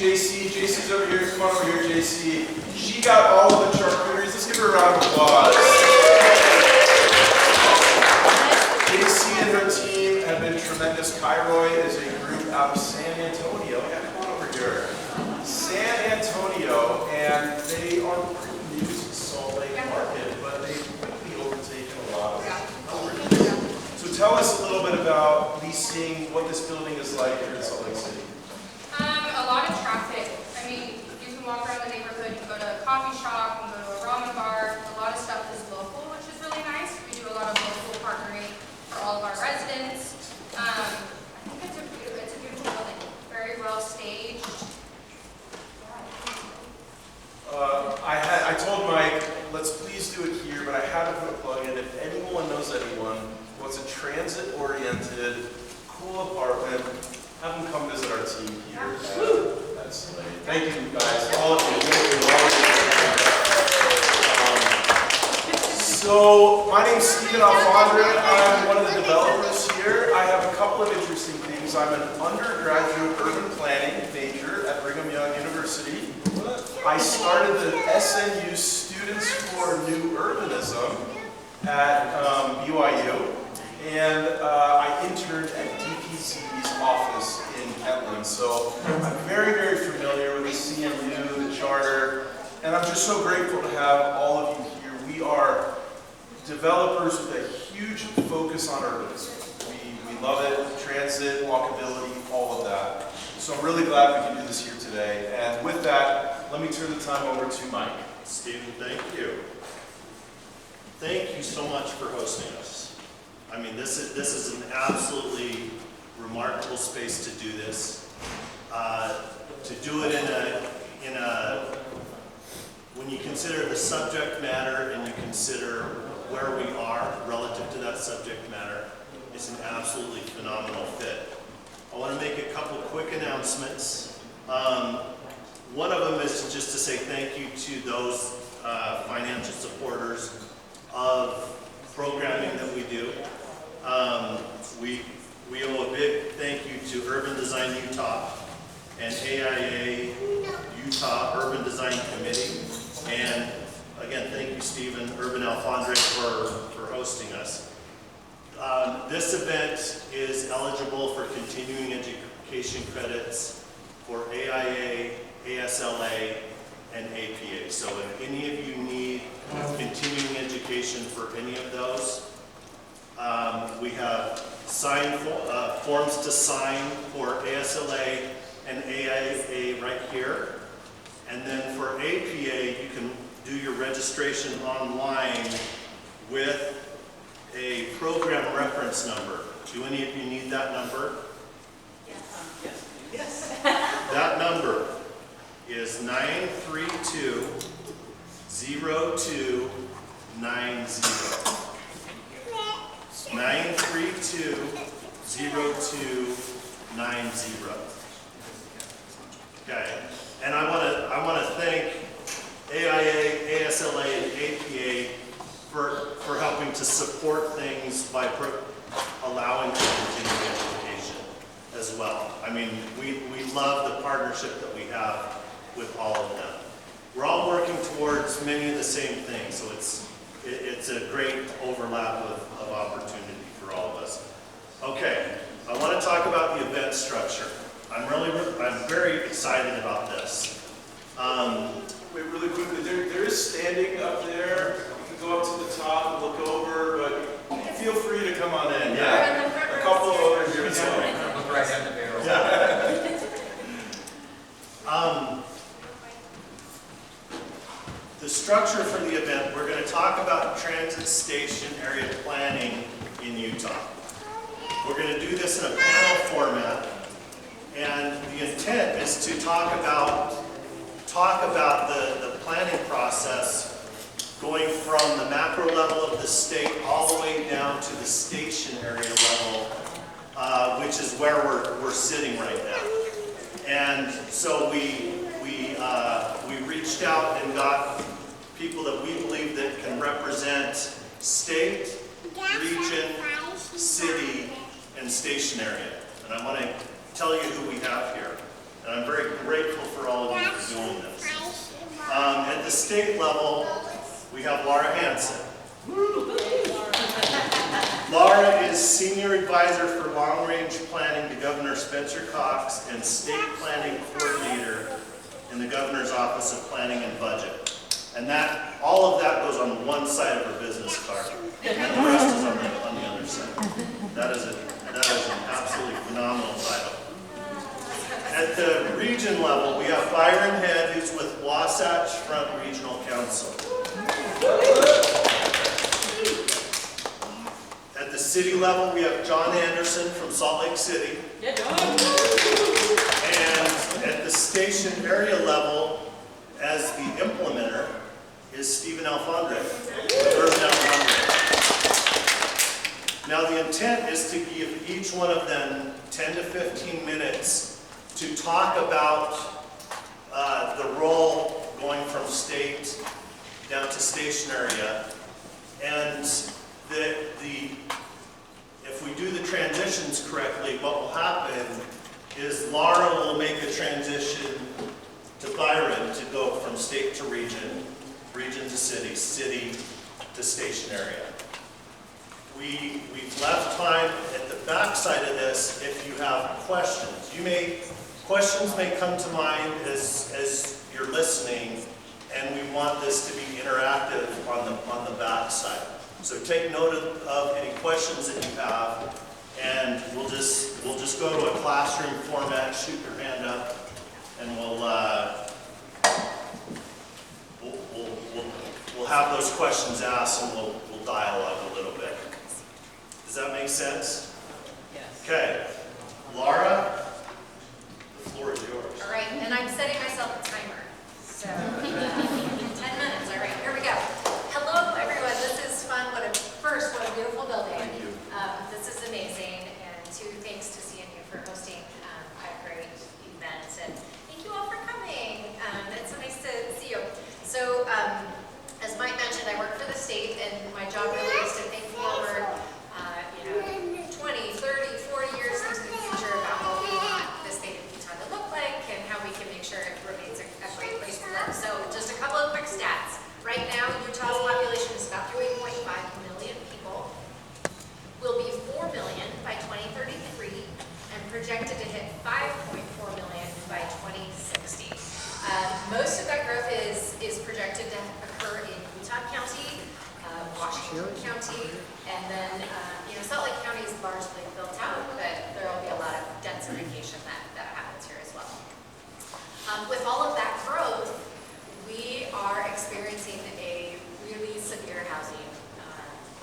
JC. JC's over here. Come on over here, JC. She got all of the charcuteries. Let's give her a round of applause. JC and her team have been tremendous. Kairoy is a group out of San Antonio. Yeah, come on over here. San Antonio, and they are pretty new to the Salt Lake market, but they've quickly overtaken a lot of numbers. So tell us a little bit about leasing, what this building is like here in Salt Lake City. A lot of traffic. I mean, you can walk around the neighborhood, you can go to a coffee shop, you can go to a ramen bar. A lot of stuff is local, which is really nice. We do a lot of local partnering for all of our residents. I think it's a beautiful building. Very well staged. I told Mike, let's please do it here, but I had to put a plug in. If anyone knows anyone who wants a transit-oriented, cool apartment, have them come visit our team here at Slade. Thank you guys, all of you. So, my name's Stephen Alfondre. I'm one of the developers here. I have a couple of interesting things. I'm an undergraduate urban planning major at Brigham Young University. I started the SNU Students for New Urbanism at BYU, and I interned at DPC's office in Kentland. So I'm very, very familiar with the CMU, the charter, and I'm just so grateful to have all of you here. We are developers with a huge focus on urbanism. We love it, transit, walkability, all of that. So I'm really glad we can do this here today. And with that, let me turn the time over to Mike. Stephen, thank you. Thank you so much for hosting us. I mean, this is an absolutely remarkable space to do this. To do it in a when you consider the subject matter and you consider where we are relative to that subject matter, it's an absolutely phenomenal fit. I want to make a couple quick announcements. One of them is just to say thank you to those financial supporters of programming that we do. We owe a big thank you to Urban Design Utah and AIA Utah Urban Design Committee. And again, thank you, Stephen, Urban Alfondre, for hosting us. This event is eligible for continuing education credits for AIA, ASLA, and APA. So if any of you need continuing education for any of those, we have forms to sign for ASLA and AIA right here. And then for APA, you can do your registration online with a program reference number. Do any of you need that number? Yes. Yes. That number is 932-0290. 932-0290. Okay. And I want to thank AIA, ASLA, and APA for helping to support things by allowing for continuing education as well. I mean, we love the partnership that we have with all of them. We're all working towards many of the same things, so it's a great overlap of opportunity for all of us. Okay, I want to talk about the event structure. I'm very excited about this. Wait, really quickly, there is standing up there. You can go up to the top and look over, but feel free to come on in. Yeah, a couple of over here as well. Look right at the barrel. Yeah. The structure for the event, we're going to talk about transit station area planning in Utah. We're going to do this in a panel format, and the intent is to talk about the planning process going from the macro level of the state all the way down to the station area level, which is where we're sitting right now. And so we reached out and got people that we believe that can represent state, region, city, and station area. And I want to tell you who we have here. And I'm very grateful for all of you for doing this. At the state level, we have Laura Hansen. Laura is Senior Advisor for Long Range Planning to Governor Spencer Cox and State Planning Coordinator in the Governor's Office of Planning and Budget. And all of that goes on one side of her business card, and the rest is on the other side. That is an absolutely phenomenal title. At the region level, we have Byron Head, who's with Wasatch Front Regional Council. At the city level, we have John Anderson from Salt Lake City. And at the station area level, as the implementer, is Stephen Alfondre, Urban Alfondre. Now the intent is to give each one of them 10 to 15 minutes to talk about the role going from state down to station area, and if we do the transitions correctly, what will happen is Laura will make a transition to Byron to go from state to region, region to city, city to station area. We've left time at the back side of this if you have questions. Questions may come to mind as you're listening, and we want this to be interactive on the back side. So take note of any questions that you have, and we'll just go to a classroom format. Shoot your hand up, and we'll have those questions asked, and we'll dialogue a little bit. Does that make sense? Yes. Okay, Laura, the floor is yours. All right, and I'm setting myself a timer. So 10 minutes. All right, here we go. Hello, everyone. This is fun. What a beautiful building. Thank you. This is amazing. And thanks to CNU for hosting a great event. And thank you all for coming. It's so nice to see you. So, as Mike mentioned, I work for the state, and my job really is to think forward, 20, 30, 40 years into the future about what we want the state of Utah to look like and how we can make sure it remains a great place to live. So just a couple of quick stats. Right now, Utah's population is about 3.5 million people. Will be 4 million by 2033 and projected to hit 5.4 million by 2060. Most of that growth is projected to occur in Utah County, Washington County, and then Salt Lake County is largely built out, but there will be a lot of densification that happens here as well. With all of that growth, we are experiencing a really severe housing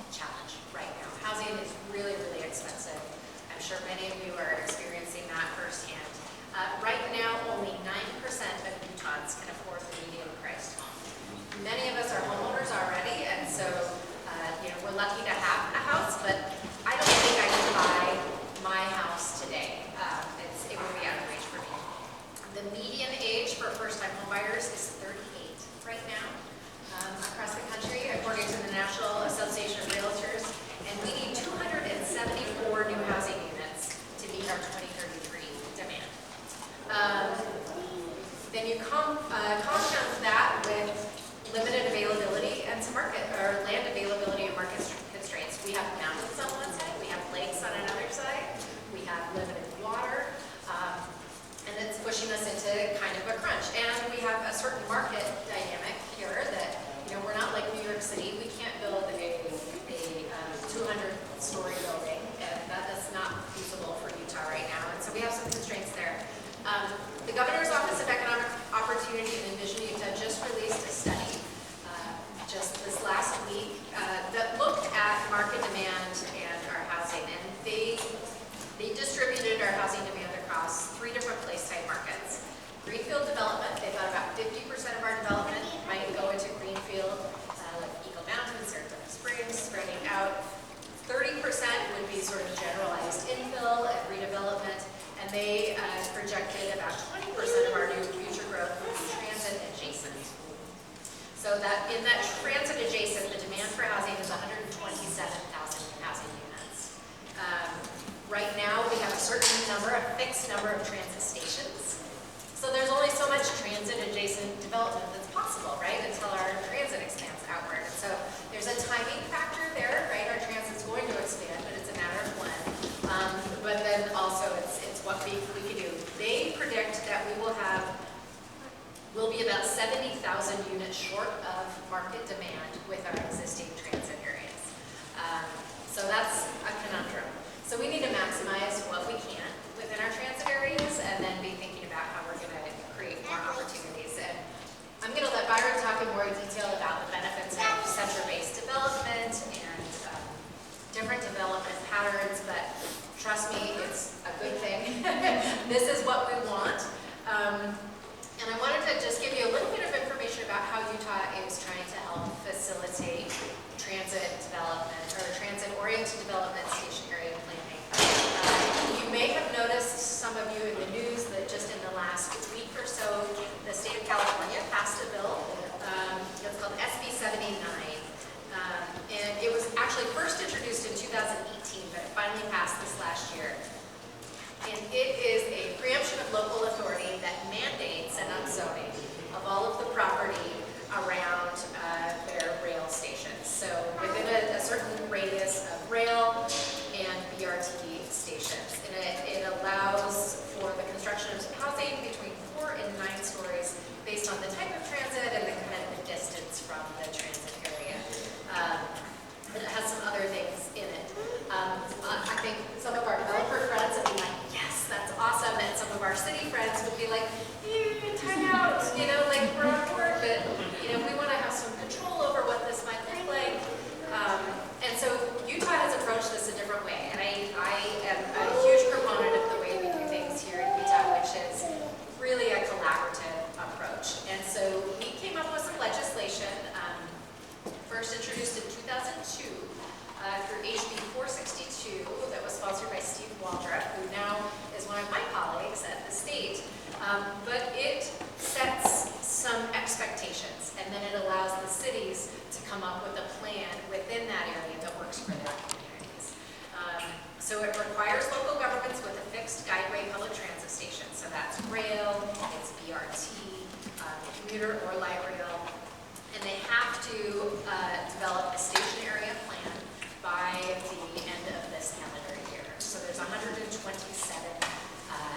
challenge right now. Housing is really, really expensive. I'm sure many of you are experiencing that firsthand. Right now, only 9% of Utahns can afford the median priced home. Many of us are homeowners already, and so we're lucky to have a house, but I don't think I can buy my house today. It would be out of reach for me. The median age for first-time homebuyers is 38 right now across the country, according to the National Association of Realtors, and we need 274 new housing units to meet our 2033 demand. Then you compound that with limited availability and some land availability and market constraints. We have mountains on one side, we have lakes on another side, we have limited water, and it's pushing us into kind of a crunch. And we have a certain market dynamic here that, we're not like New York City. We can't build a 200-story building, and that is not feasible for Utah right now. And so we have some constraints there. The Governor's Office of Economic Opportunity and Envision Utah just released a study just this last week that looked at market demand and our housing, and they distributed our housing demand across 3 different place-type markets. Greenfield development, they thought about 50% of our development might go into greenfield, like Eagle Mountain, Saratoga Springs, spreading out. 30% would be sort of generalized infill and redevelopment, and they projected about 20% of our new future growth would be transit adjacent. So that in that transit adjacent, the demand for housing is 127,000 housing units. Right now, we have a certain number, a fixed number of transit stations. So there's only so much transit adjacent development that's possible, right, until our transit expands outward. And so there's a timing factor there, right? Our transit's going to expand, but it's a matter of when. But then also it's what we can do. They predict that we'll be about 70,000 units short of market demand with our existing transit areas. So that's a conundrum. So we need to maximize what we can within our transit areas and then be thinking about how we're going to create more opportunities. And I'm going to let Byron talk in more detail about the benefits of center-based development and different development patterns, but trust me, it's a good thing. This is what we want. And I wanted to just give you a little bit of information about how Utah is trying to help facilitate transit development or transit-oriented development station area planning. You may have noticed, some of you in the news, that just in the last week or so, the state of California passed a bill. It's called SB 79. And it was actually first introduced in 2018, but it finally passed this last year. And it is a preemption of local authority that mandates an upzoning of all of the property around their rail stations. So within a certain radius of rail and BRT stations. And it allows for the construction of housing between 4 and 9 stories based on the type of transit and the kind of the distance from the transit area. And it has some other things in it. I think some of our developer friends would be like, yes, that's awesome. And some of our city friends would be like, time out, like we're on board, but we want to have some control over what this might look like. And so Utah has approached this a different way. And I am a huge proponent of the way we do things here in Utah, which is really a collaborative approach. And so we came up with some legislation, first introduced in 2002 through HB 462 that was sponsored by Steve Waldrop, who now is one of my colleagues at the state. But it sets some expectations, and then it allows the cities to come up with a plan within that area that works for their communities. So it requires local governments with a fixed guideway public transit station. So that's rail, it's BRT, commuter or light rail. And they have to develop a station area plan by the end of this calendar year. So there's 127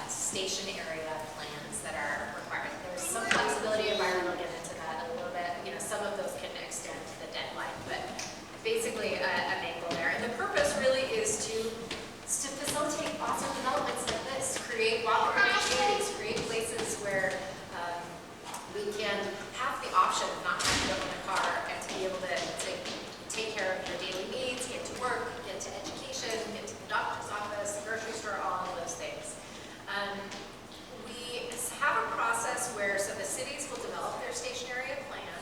station area plans that are required. There's some flexibility, and Byron will get into that a little bit. Some of those can extend the deadline, but basically a angle there. And the purpose really is to facilitate awesome developments like this, create walkable communities, create places where we can have the option of not having to own a car and to be able to take care of your daily needs, get to work, get to education, get to the doctor's office, the grocery store, all of those things. We have a process where, so the cities will develop their station area plan,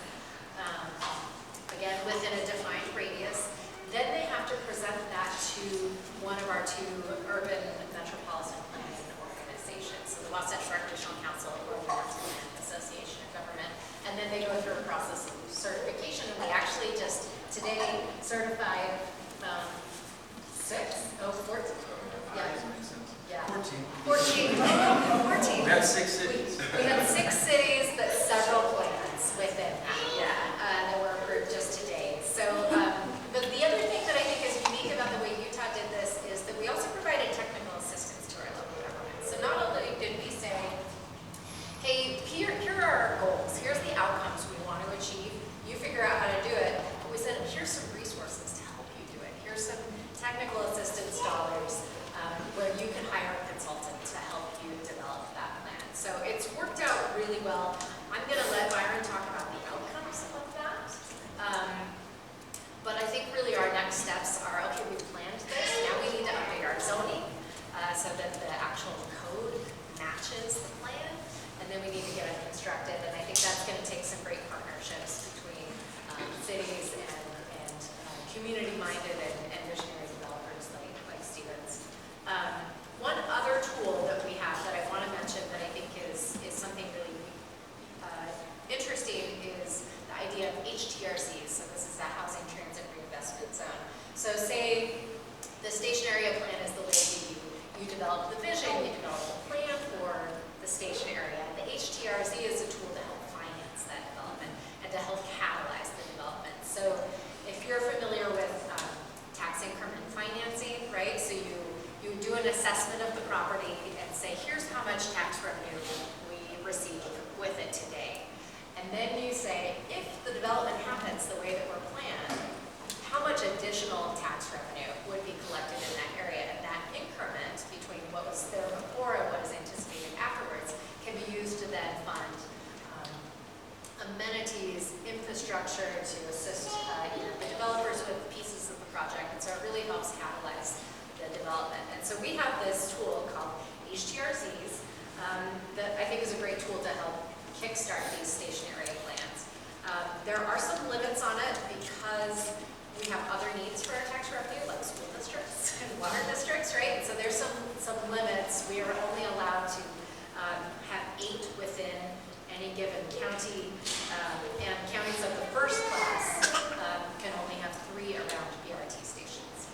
again, within a defined radius. Then they have to present that to one of our 2 urban metropolitan planning organizations, so the Wasatch Recreational Council or the North Land Association of Government. And then they go through a process of certification, and we actually just today certified 14. Yeah. 14. 14. We have 6 cities. We had 6 cities, but several plans within that, that were approved just today. So the other thing that I think is unique about the way Utah did this is that we also provided technical assistance to our local government. So not only did we say, hey, here are our goals, here's the outcomes we want to achieve, you figure out how to do it, but we said, here's some resources to help you do it. Here's some technical assistance dollars where you can hire a consultant to help you develop that plan. So it's worked out really well. I'm going to let Byron talk about the outcomes of that. But I think really our next steps are, okay, we've planned this, now we need to update our zoning so that the actual code matches the plan, and then we need to get it constructed, and I think that's going to take some great partnerships between cities and community-minded and visionary developers like Stevens. One other tool that we have that I want to mention that I think is something really interesting is the idea of HTRCs. So this is a Housing Transit Reinvestment Zone. So say the station area plan is the way you develop the vision, you develop the plan for the station area. The property and say, here's how much tax revenue we receive with it today. And then you say, if the development happens the way that we're planned, how much additional tax revenue would be collected in that area? And that increment between what was there before and what is anticipated afterwards can be used to then fund amenities, infrastructure to assist the developers with pieces of the project. And so it really helps catalyze the development. And so we have this tool called HTRZs that I think is a great tool to help kickstart these station area plans. There are some limits on it because we have other needs for our tax revenue, like school districts and water districts, right? And so there's some limits. We are only allowed to have 8 within any given county, and counties of the first class can only have 3 around BRT stations.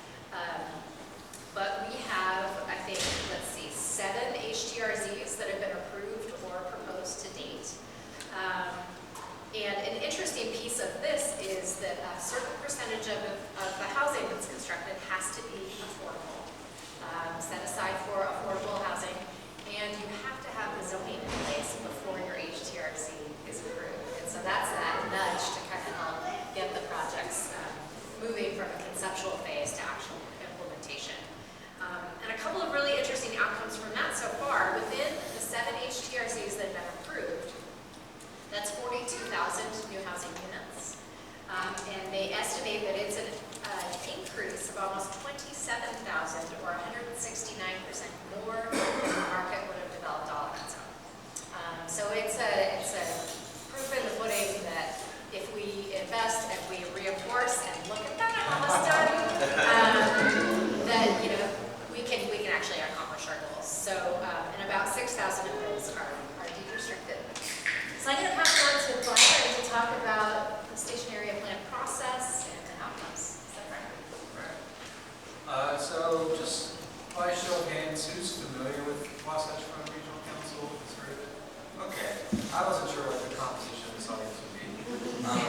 But we have, I think, let's see, 7 HTRZs that have been approved or proposed to date. And an interesting piece of this is that a certain percentage of the housing that's constructed has to be affordable, set aside for affordable housing, and you have to have the zoning in place before your HTRZ is approved. And so that's that nudge to kind of help get the projects moving from a conceptual phase to actual implementation. And a couple of really interesting outcomes from that so far, within the 7 HTRZs that have been approved, that's 42,000 new housing units. And they estimate that it's an increase of almost 27,000 or 169% more than the market would have developed all on its own. So it's a proof in the pudding that if we invest and we reinforce and look at that, I'm almost done, that we can actually accomplish our goals. So and about 6,000 of those are deed restricted. So I'm going to pass it on to Brian to talk about the station area plan process and the outcomes. Is that right? So just by show of hands, who's familiar with Wasatch Front Regional Council? Has heard of it? Okay. I wasn't sure what the composition of this audience would be.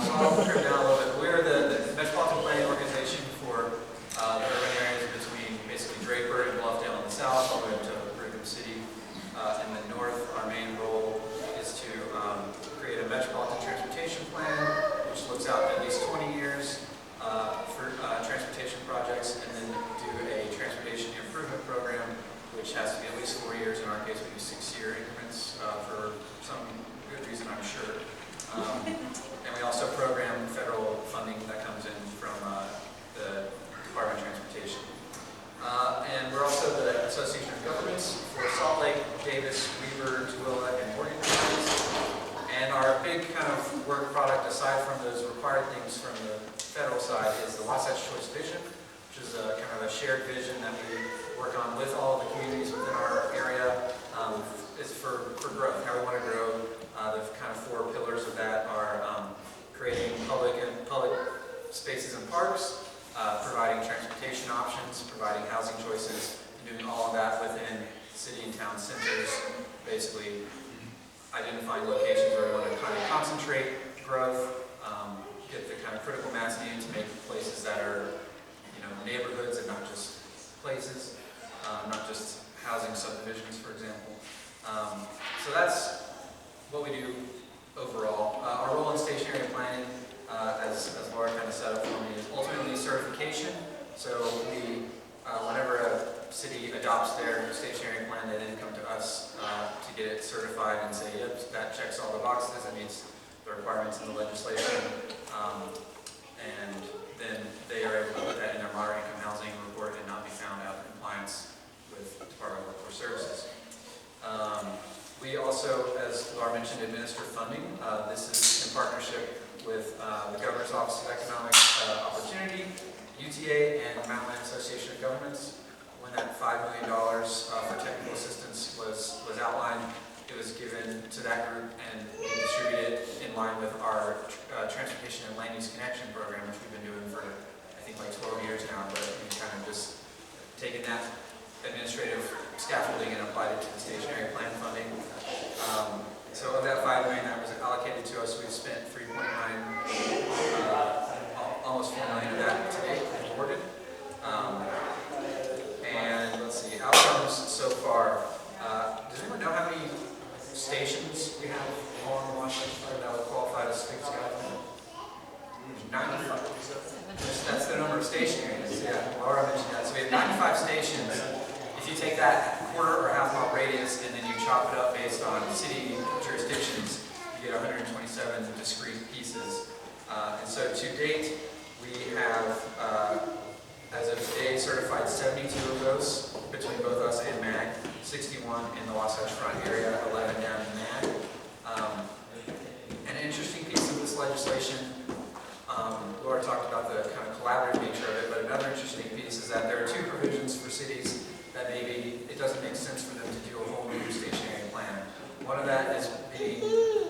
So I'll trim down a little bit. We're the metropolitan planning organization for the urban areas between basically Draper and Bluffdale in the south, all the way up to Brigham City in the north. Our main role is to create a metropolitan transportation plan, which looks out at least 20 years for transportation projects, and then do a transportation improvement program, which has to be at least 4 years. In our case, we do 6-year increments for some good reason, I'm sure. And we also program federal funding that comes in from the Department of Transportation. And we're also the Association of Governments for Salt Lake, Davis, Weber, Tooele, and Morgan counties. And our big kind of work product, aside from those required things from the federal side, is the Wasatch Choice Vision, which is a kind of a shared vision that we work on with all of the communities within our area. It's for growth, how we want to grow. The kind of 4 pillars of that are creating public spaces and parks, providing transportation options, providing housing choices, and doing all of that within city and town centers, basically identifying locations where we want to kind of concentrate growth, get the kind of critical mass needed to make places that are, neighborhoods and not just places, not just housing subdivisions, for example. So that's what we do overall. Our role in station area planning, as Laura kind of set up for me, is ultimately certification. So we, whenever a city adopts their station area plan, they then come to us to get it certified and say, yep, that checks all the boxes, it meets the requirements in the legislation. And then they are able to put that in their moderate income housing report and not be found out of compliance with Department of Workforce Services. We also, as Laura mentioned, administer funding. This is in partnership with the Governor's Office of Economic Opportunity, UTA, and Mountain Land Association of Governments. When that $5 million for technical assistance was outlined, it was given to that group and distributed in line with our Transportation and Land Use Connection program, which we've been doing for, I think, like 12 years now, but we've kind of just taken that administrative scaffolding and applied it to the station area plan funding. So of that $5 million that was allocated to us, we've spent 3.9, almost $4 million of that to date and awarded. And let's see, outcomes so far. 1.5 mile radius, and then you chop it up based on city jurisdictions, you get 127 discrete pieces. And so to date, we have, as of today, certified 72 of those between both us and MAG, 61 in the Wasatch Front area, 11 down in MAG. An interesting piece of this legislation, Laura talked about the kind of collaborative nature of it, but another interesting piece is that there are two provisions for cities that maybe it doesn't make sense for them to do a whole new stationary plan. One of that is being,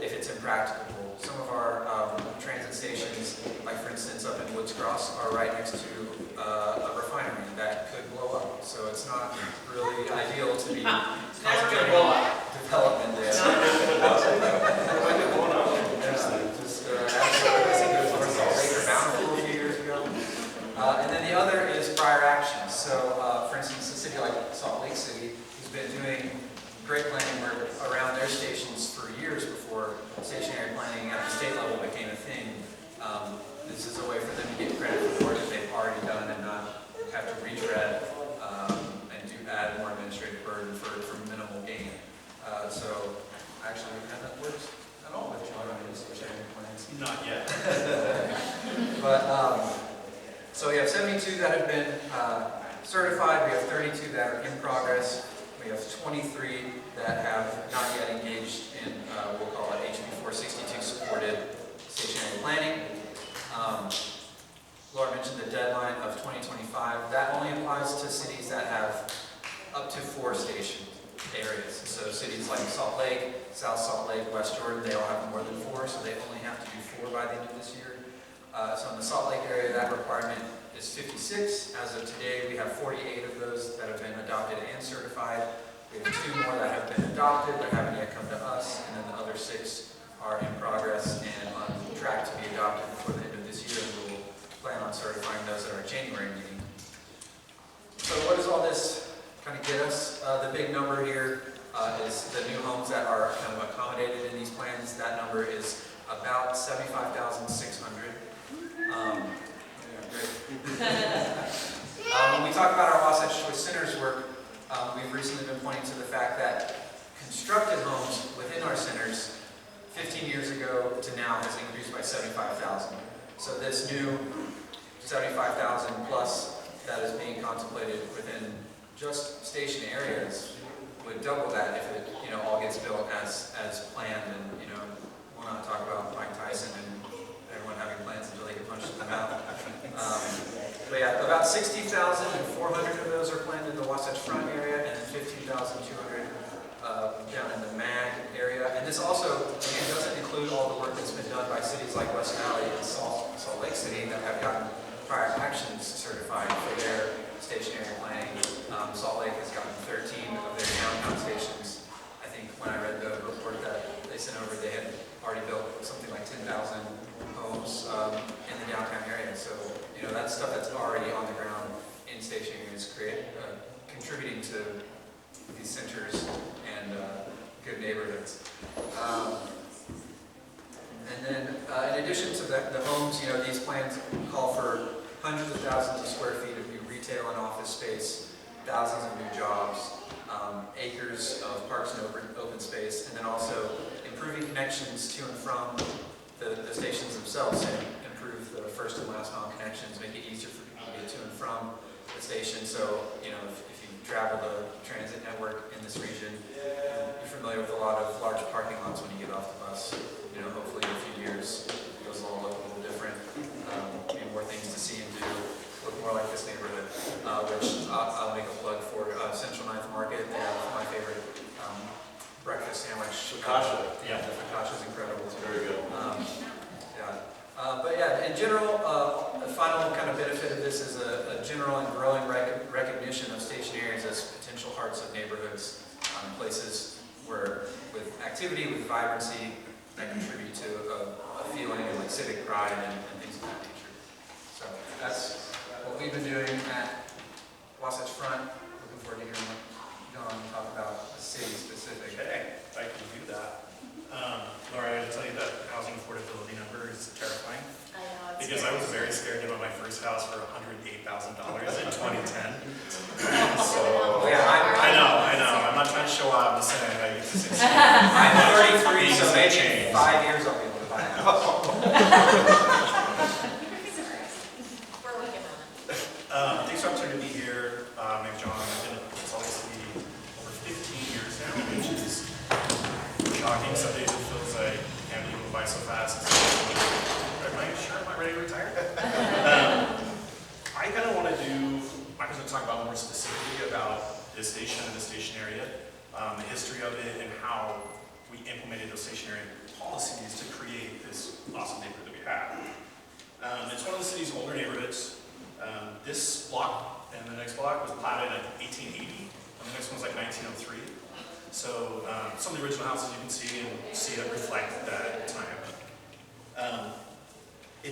if it's impracticable. Some of our transit stations, like for instance up in Woods Cross, are right next to a refinery that could blow up. So it's not really ideal to be concentrating development there. And then the other is prior actions. So, for instance, a city like Salt Lake City has been doing great planning work around their stations for years before stationary planning at the state level became a thing. This is a way for them to get credit for the work that they've already done and not have to retread and add more administrative burden for minimal gain. So, actually, haven't worked at all with children in stationary plans. Not yet. But, so we have 72 that have been certified, we have 32 that are in progress, we have 23 that have not yet engaged in, we'll call it HB 462 supported stationary planning. Laura mentioned the deadline of 2025. That only applies to cities that have up to 4 station areas. So cities like Salt Lake, South Salt Lake, West Jordan, they all have more than 4, so they only have to do 4 by the end of this year. So in the Salt Lake area, that requirement is 56. As of today, we have 48 of those that have been adopted and certified. We have 2 more that have been adopted but haven't yet come to us, and then the other 6 are in progress and on track to be adopted before the end of this year, and we'll plan on certifying those at our January meeting. So what does all this kind of get us? The big number here is the new homes that are kind of accommodated in these plans. That number is about 75,600. When we talk about our Wasatch Choice Centers work, we've recently been pointing to the fact that constructed homes within our centers 15 years ago to now has increased by 75,000. So this new 75,000 plus that is being contemplated within just station areas would double that if it, all gets built as planned. And we'll not talk about Mike Tyson and everyone having plans until they get punched in the mouth. But yeah, about 60,400 of those are planned in the Wasatch Front area, and 15,200 down in the MAG area. And this also, again, doesn't include all the work that's been done by cities like West Valley and Salt Lake City that have gotten prior actions certified for their stationary planning. Salt Lake has gotten 13 of their downtown stations. I think when I read the report that they sent over, they had already built something like 10,000 homes in the downtown area. So, that's stuff that's already on the ground in station areas, contributing to these centers and good neighborhoods. And then, in addition to the homes, these plans call for hundreds of thousands of square feet of new retail and office space, thousands of new jobs, acres of parks and open space, and then also improving connections to and from the stations themselves, and improve the first and last mile connections, make it easier for people to get to and from the station. So, if you travel the transit network in this region, you're familiar with a lot of large parking lots when you get off the bus. Hopefully in a few years, those will all look a little different. More things to see and do, look more like this neighborhood, which I'll make a plug for Central Ninth Market. They have my favorite breakfast sandwich. Focaccia. Yeah, the focaccia is incredible. Very good. But yeah, in general, the final kind of benefit of this is a general and growing recognition of station areas as potential hearts of neighborhoods, places where with activity, with vibrancy, that contribute to a feeling of like civic pride and things of that nature. So that's what we've been doing at Wasatch Front. Looking forward to hearing what John talk about the city specific. Okay, I can do that. Laura, I gotta tell you that housing affordability number is terrifying. I know, it's Because I was very scared to buy my first house for $108,000 in 2010. So, Yeah, I know, I'm not trying might show up in the Senate, I get to 16. I'm 33, so Things maybe change. in 5 years I'll be able to buy a house. We're working on it. Thanks for the opportunity to be here. My name's John. I've been at Salt Lake City over 15 years now, which is shocking. Some days it feels like I can't believe it by so fast. Am I ready to retire? I kind of want to do, I'm going to talk about more specifically about this station and the station area, the history of it, and how we implemented those station area policies to create this awesome neighborhood that we have. It's one of the city's older neighborhoods. This block and the next block was platted in 1880, and the next one's like 1903. So some of the original houses you can see that reflect that time.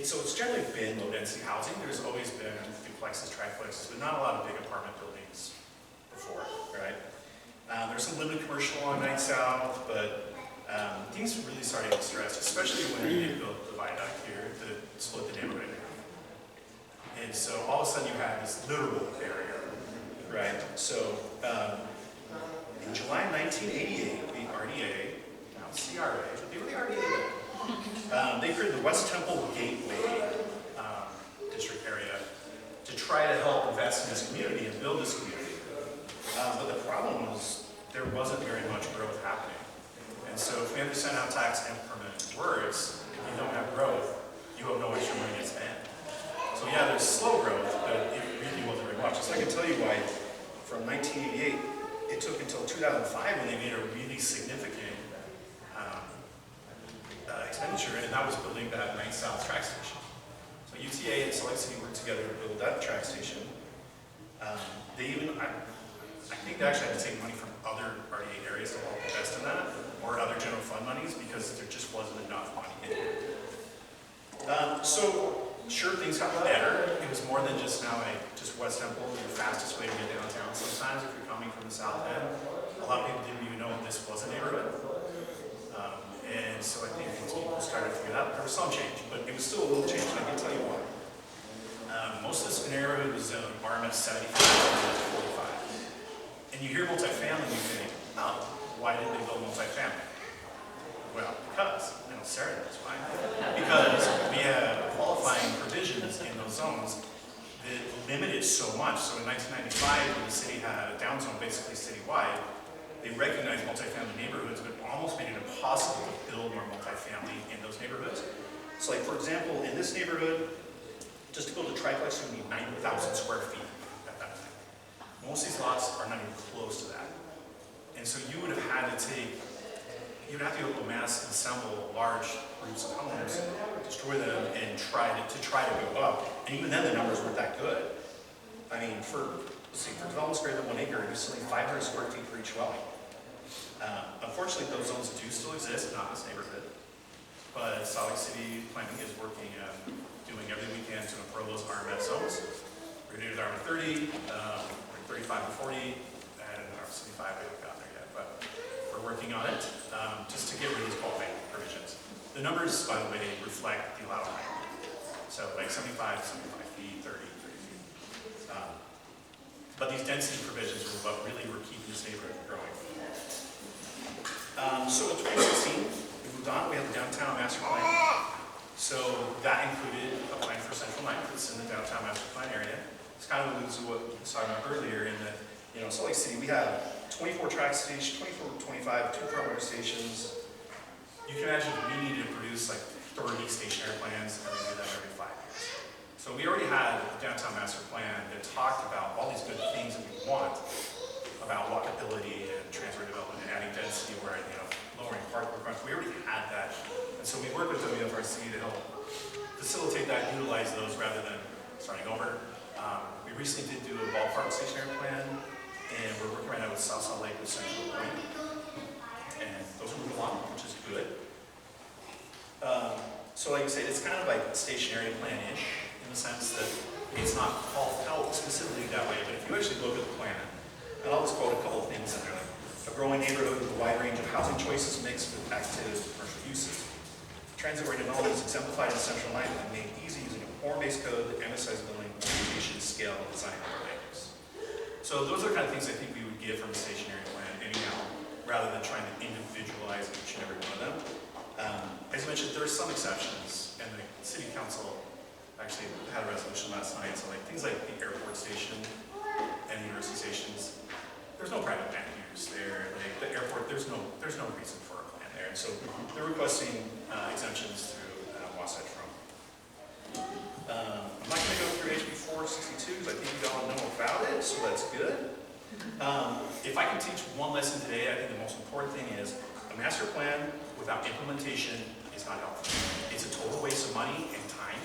So it's generally been low density housing. There's always been duplexes, triplexes, but not a lot of big apartment buildings before, right? There's some limited commercial along 9 South, but things really started to get stressed, especially when they built the viaduct here to split the neighborhood in half. And so all of a sudden you had this literal barrier, right? So in July 1988, the RDA, now CRA, but they were the RDA then, they created the West Temple Gateway district area to try to help invest in this community and build this community. But the problem was there wasn't very much growth happening. And so if we have to send out tax increment words, if you don't have growth, you have no extra money to spend. So yeah, there's slow growth, but it really wasn't very much. So I can tell you why from 1988, it took until 2005 when they made a really significant expenditure, and that was building that 9 South track station. So UTA and Salt Lake City worked together to build that track station. They even, I think they actually had to take money from other RDA areas to help invest in that, or other general fund monies, because there just wasn't enough money in it. So sure, things got better. It was more than just now just West Temple, the fastest way to get downtown. Sometimes if you're coming from the south end, a lot of people didn't even know this was a neighborhood. And so I think once people started to figure it out, there was some change, but it was still a little change, and I can tell you why. Most of this neighborhood was in environment 75 to 45. And you hear multifamily, and you think, oh, why did they build multifamily? Well, because, Sarah knows why. Because we have qualifying provisions in those zones that limited so much. So in 1995, when the city had a down zone basically citywide, they recognized multifamily neighborhoods, but almost made it impossible to build more multifamily in those neighborhoods. So like, for example, in this neighborhood, just to build a triplex, you need 90,000 square feet at that time. Most of these lots are not even close to that. And so you would have had to go to mass assemble large groups of homes, destroy them, and try to go up. And even then, the numbers weren't that good. I mean, for developments greater than 1 acre, you're selling 500 square feet for each dwelling. Unfortunately, those zones do still exist, not in this neighborhood. But Salt Lake City Planning is working on doing everything we can to improve those RMF zones. We're going to do the RM30, 35 to 40, and RM75, we haven't gotten there yet, but we're working on it just to get rid of these qualifying provisions. The numbers, by the way, reflect the allowed height. So like 75 feet, 30 feet. But these density provisions are what really were keeping this neighborhood growing. So in 2016, we moved on. We had the downtown master plan. So that included a plan for Central Ninth that's in the downtown master plan area. It's kind of alludes to what we was talking about earlier in that, Salt Lake City, we have 24 track stations, 24, 25, 2 primary stations. You can imagine we needed to produce like 30 stationary plans, and we do that every 5 years. So we already had a downtown master plan that talked about all these good things that we want about walkability and transfer development and adding density where, lowering park requirements. We already had that. And so we worked with WFRC to help facilitate that, utilize those rather than starting over. We recently did do a ballpark stationary plan, and we're working right now with South Salt Lake with Central Point. And those are moving along, which is good. So like I said, it's kind of like stationary plan-ish in the sense that it's not called out specifically that way, but if you actually look at the plan, and I'll just quote a couple of things in there, like a growing neighborhood with a wide range of housing choices mixed with active commercial uses. Transit-oriented development is exemplified in Central Ninth and made easy using a form-based code that emphasizes building orientation, scale, design, and overlays. So those are the kind of things I think we would get from a stationary plan anyhow. rather than trying to individualize each and every one of them. As you mentioned, there are some exceptions, and the city council actually had a resolution last night, so like things like the airport station and the university stations, there's no private land use there. Like the airport, there's no reason for a plan there, and so they're requesting exemptions through Wasatch Front. I'm not going to go through HB 462 because I think you all know about it, so that's good. If I can teach one lesson today, I think the most important thing is a master plan without implementation is not helpful. It's a total waste of money and time.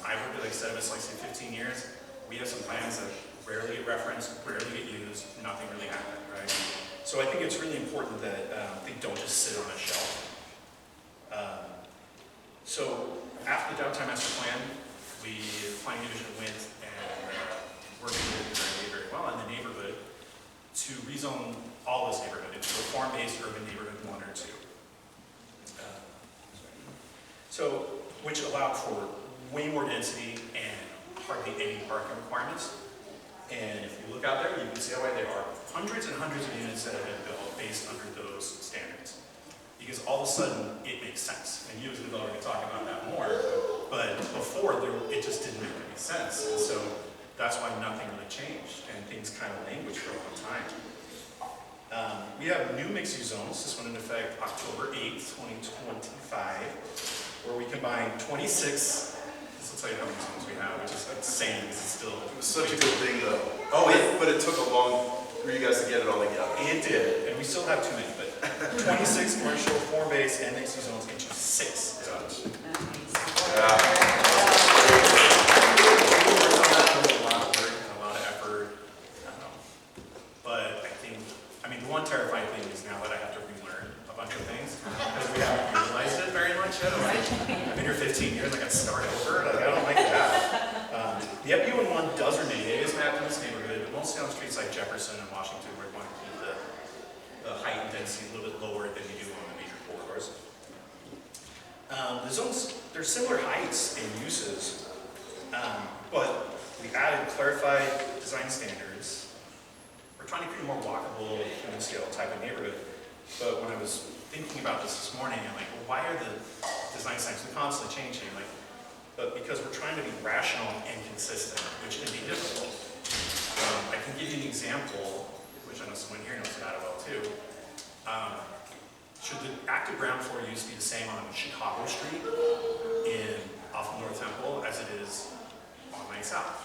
I've worked with, like I said, it's like 15 years. We have some plans that rarely get referenced, rarely get used, nothing really happened, right? So I think it's really important that they don't just sit on a shelf. So after the downtown master plan, the planning division went and worked very well in the neighborhood to rezone all this neighborhood into a farm-based urban neighborhood 1 or 2. So, which allowed for way more density and hardly any parking requirements. And if you look out there, you can see how there are hundreds and hundreds of units that have been built based under those standards. Because all of a sudden, it makes sense. And you as a developer can talk about that more, but before, it just didn't make any sense. And so that's why nothing really changed, and things kind of languished for a long time. We have new mixed-use zones. This went into effect October 8th, 2025. Where we combine 26, this will tell you how many zones we have, which is insane because it's still... It was such a good thing though. Oh, but it took a long, for you guys to get it all together. It did, and we still have too many, but 26 commercial, form-based, and mixed-use zones into 6 zones. Yeah. A lot of work and a lot of effort, but I mean, the one terrifying thing is now that I have to relearn a bunch of things, because we haven't realized it very much yet. I've been here 15 years, I got to start over, like, I don't like that. The FU1 does remain, it is mapped in this neighborhood, but mostly on streets like Jefferson and Washington, where we want to keep the height and density a little bit lower than we do on the major corridors. The zones, they're similar heights and uses, but we added clarified design standards. We're trying to create a more walkable, human scale type of neighborhood. But when I was thinking about this morning, I'm like, well, why are the design standards constantly changing? Like, but because we're trying to be rational and consistent, which can be difficult. I can give you an example, which I know someone here knows about it well too. Should the active ground floor use be the same on Chicago Street off of North Temple as it is on 9 South?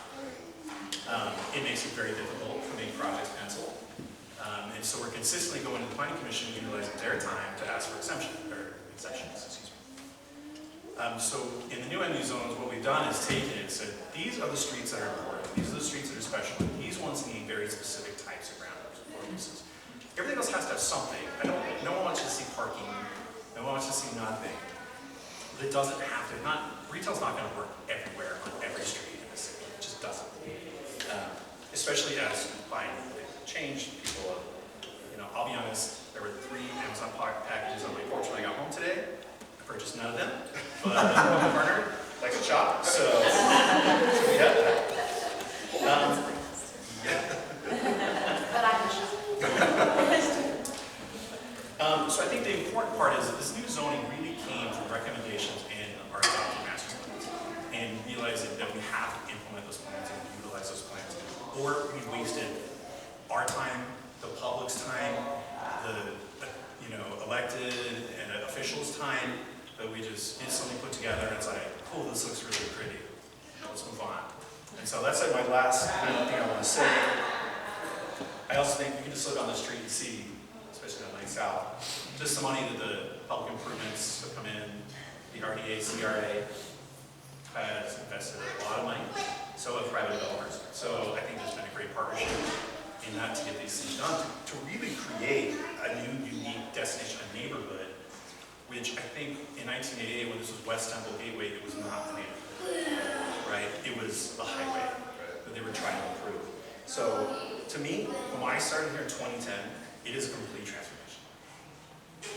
It makes it very difficult for making projects pencil. And so we're consistently going to the Planning Commission and utilizing their time to ask for exceptions. So in the new MU zones, what we've done is taken it and said, these are the streets that are important. These are the streets that are special. These ones need very specific types of ground floor uses. Everything else has to have something. No one wants to see parking. No one wants to see nothing. It doesn't have to. Retail's not going to work everywhere on every street in the city. It just doesn't. Especially as buying change, people, I'll be honest, there were 3 Amazon packages on my porch when I got home today. I purchased none of them, but my partner likes to shop, so we had that. But I'm a shopper. So I think the important part is that this new zoning really came from recommendations in our adopted master plans, and realizing that we have to implement those plans and utilize those plans, or we wasted our time, the public's time, the elected and officials' time, that we just instantly put together and it's like, cool, this looks really pretty. Let's move on. And so that's like my last thing I want to say. I also think you can just look on the street and see, especially on 9 South, just the money that the public improvements have come in. The RDA, CRA has invested a lot of money, so have private developers. So I think there's been a great partnership in that to get these things done, to really create a new, unique destination, a neighborhood, which I think in 1988, when this was West Temple Gateway, it was not the neighborhood, right? It was the highway that they were trying to improve. So to me, when I started here in 2010, it is a complete transformation.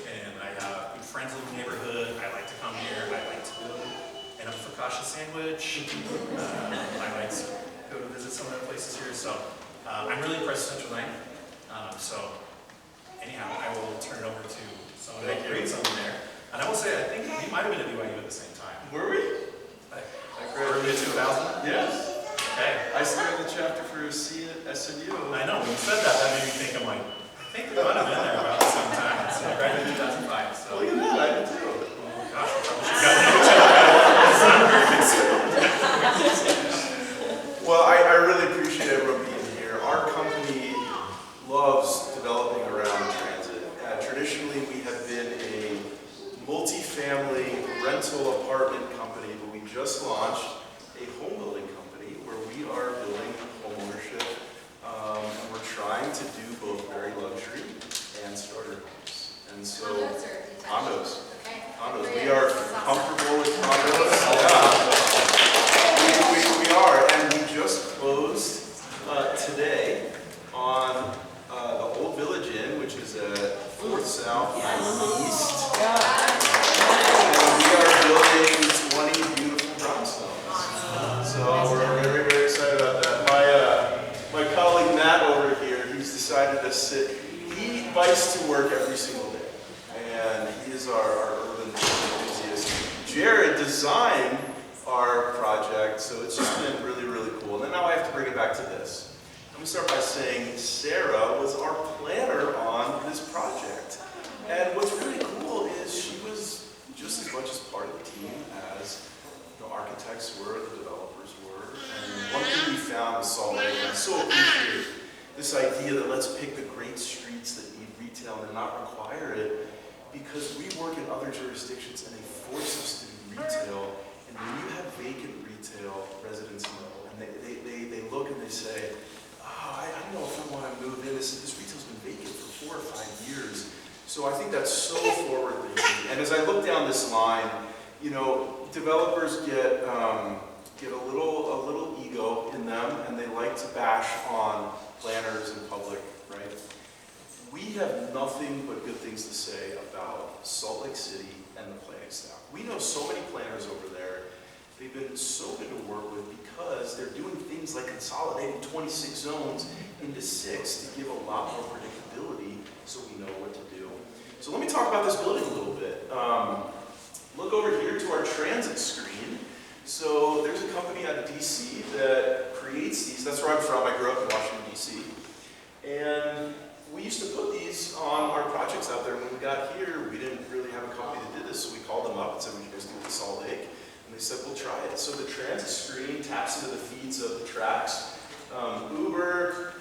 And I have good friends in the neighborhood. I like to come here. I like to go and a focaccia sandwich. I like to go to visit some of the places here. So I'm really impressed with Central 9. So anyhow, might have been at BYU at the same time. Were we? Early 2000? Yes. Okay. I started the chapter for C at SNU. I know, when you said that, that made me think, I'm like, I think we might have been there about the same time. So I graduated in 2005, so. Look at that, I did too. Oh gosh, we probably should have gotten to know each other. It's not very big school. Well, I really appreciate everyone being here. Our company loves developing around transit. Traditionally, we have been a multi-family rental apartment company, but we just launched a home building company where we are building home ownership. And we're trying to do both very luxury and starter homes. And so, Condos or detached? condos. Okay. Condos. Great. We are That's awesome. comfortable with condos. Yeah. We are, and we just closed today on the Old Village Inn, which is at 4th South and East. And we are building 20 beautiful brownstones. So we're very, very excited about that. My colleague Matt over here, he's decided to sit. He bikes to work every single day, and he is our urban enthusiast. Jared designed our project, so it's just been really, really cool. And then now I have to bring it back to this. Let me start by saying Sarah was our planner on this project. And what's really cool is she was just as much as part of the team as the architects were, the developers were. And one thing we found with Salt Lake, and I so appreciate this idea that let's pick the great streets that need retail and not require it, because we work in other jurisdictions and they force us to do retail. And when you have vacant retail, residents know, and they look and they say, oh, I don't know if I want to move in. This retail's been vacant for 4 or 5 years. So I think that's so forward thinking. And as I look down this line, you know, developers get a little ego in them, and they like to bash on planners in public, right? We have nothing but good things to say about Salt Lake City and the planning staff. We know so many planners over there. They've been so good to work with because they're doing things like consolidating 26 zones into 6 to give a lot more predictability so we know what to do. So let me talk about this building a little bit. Look over here to our transit screen. So there's a company out of DC that creates these. That's where I'm from. I grew up in Washington, DC. And we used to put these on our projects out there. When we got here, we didn't really have a company that did this, so we called them up and said, would you guys do it in Salt Lake? And they said, we'll try it. So the transit screen taps into the feeds of the tracks. Uber,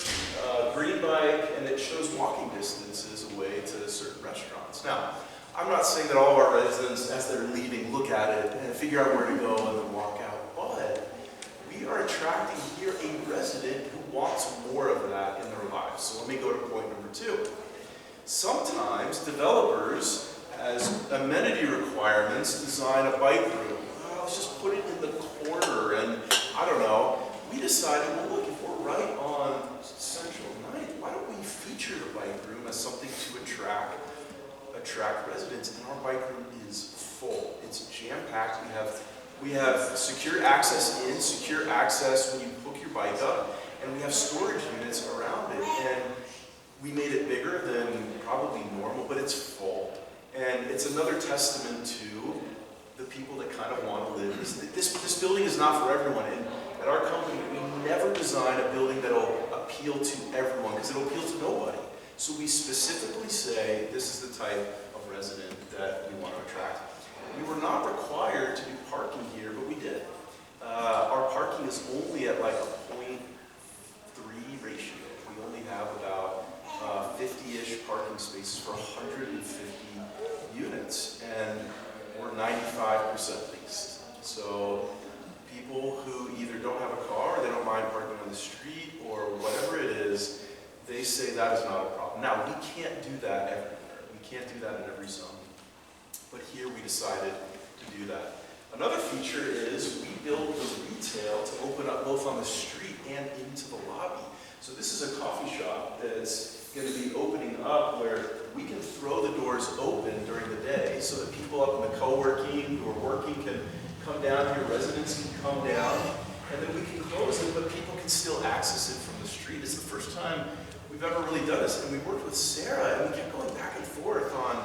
Green Bike, and it shows walking distances away to certain restaurants. Now, I'm not saying that all of our residents, as they're leaving, look at it and figure out where to go and then walk out, but we are attracting here a resident who wants more of that in their lives. So let me go to point number 2. Sometimes developers, as amenity requirements, design a bike room. Let's just put it in the corner, and I don't know. We decided, well, look, if we're right on Central 9th, why don't we feature the bike room as something to attract residents? And our bike room is full. It's jam-packed. We have secure access in, secure access when you hook your bike up, and we have storage units around it. And we made it bigger than probably normal, but it's full. And it's another testament to the people that kind of want to live. This building is not for everyone. And at our company, we never design a building that'll appeal to everyone, because it'll appeal to nobody. So we specifically say, this is the type of resident that we want to attract. We were not required to do parking here, but we did. Our parking is only at like a 0.3 ratio. We only have about 50-ish parking spaces for 150 units, and we're 95% leased. So people who either don't have a car, or they don't mind parking on the street, or whatever it is, they say that is not a problem. Now, we can't do that everywhere. We can't do that in every zone. But here we decided to do that. Another feature is we built the retail to open up both on the street and into the lobby. So this is a coffee shop that's going to be opening up where we can throw the doors open during the day so that people up in the co-working who are working can come down here, residents can come down, and then we can close it, but people can still access it from the street. It's the first time we've ever really done this, and we worked with Sarah, and we kept going back and forth on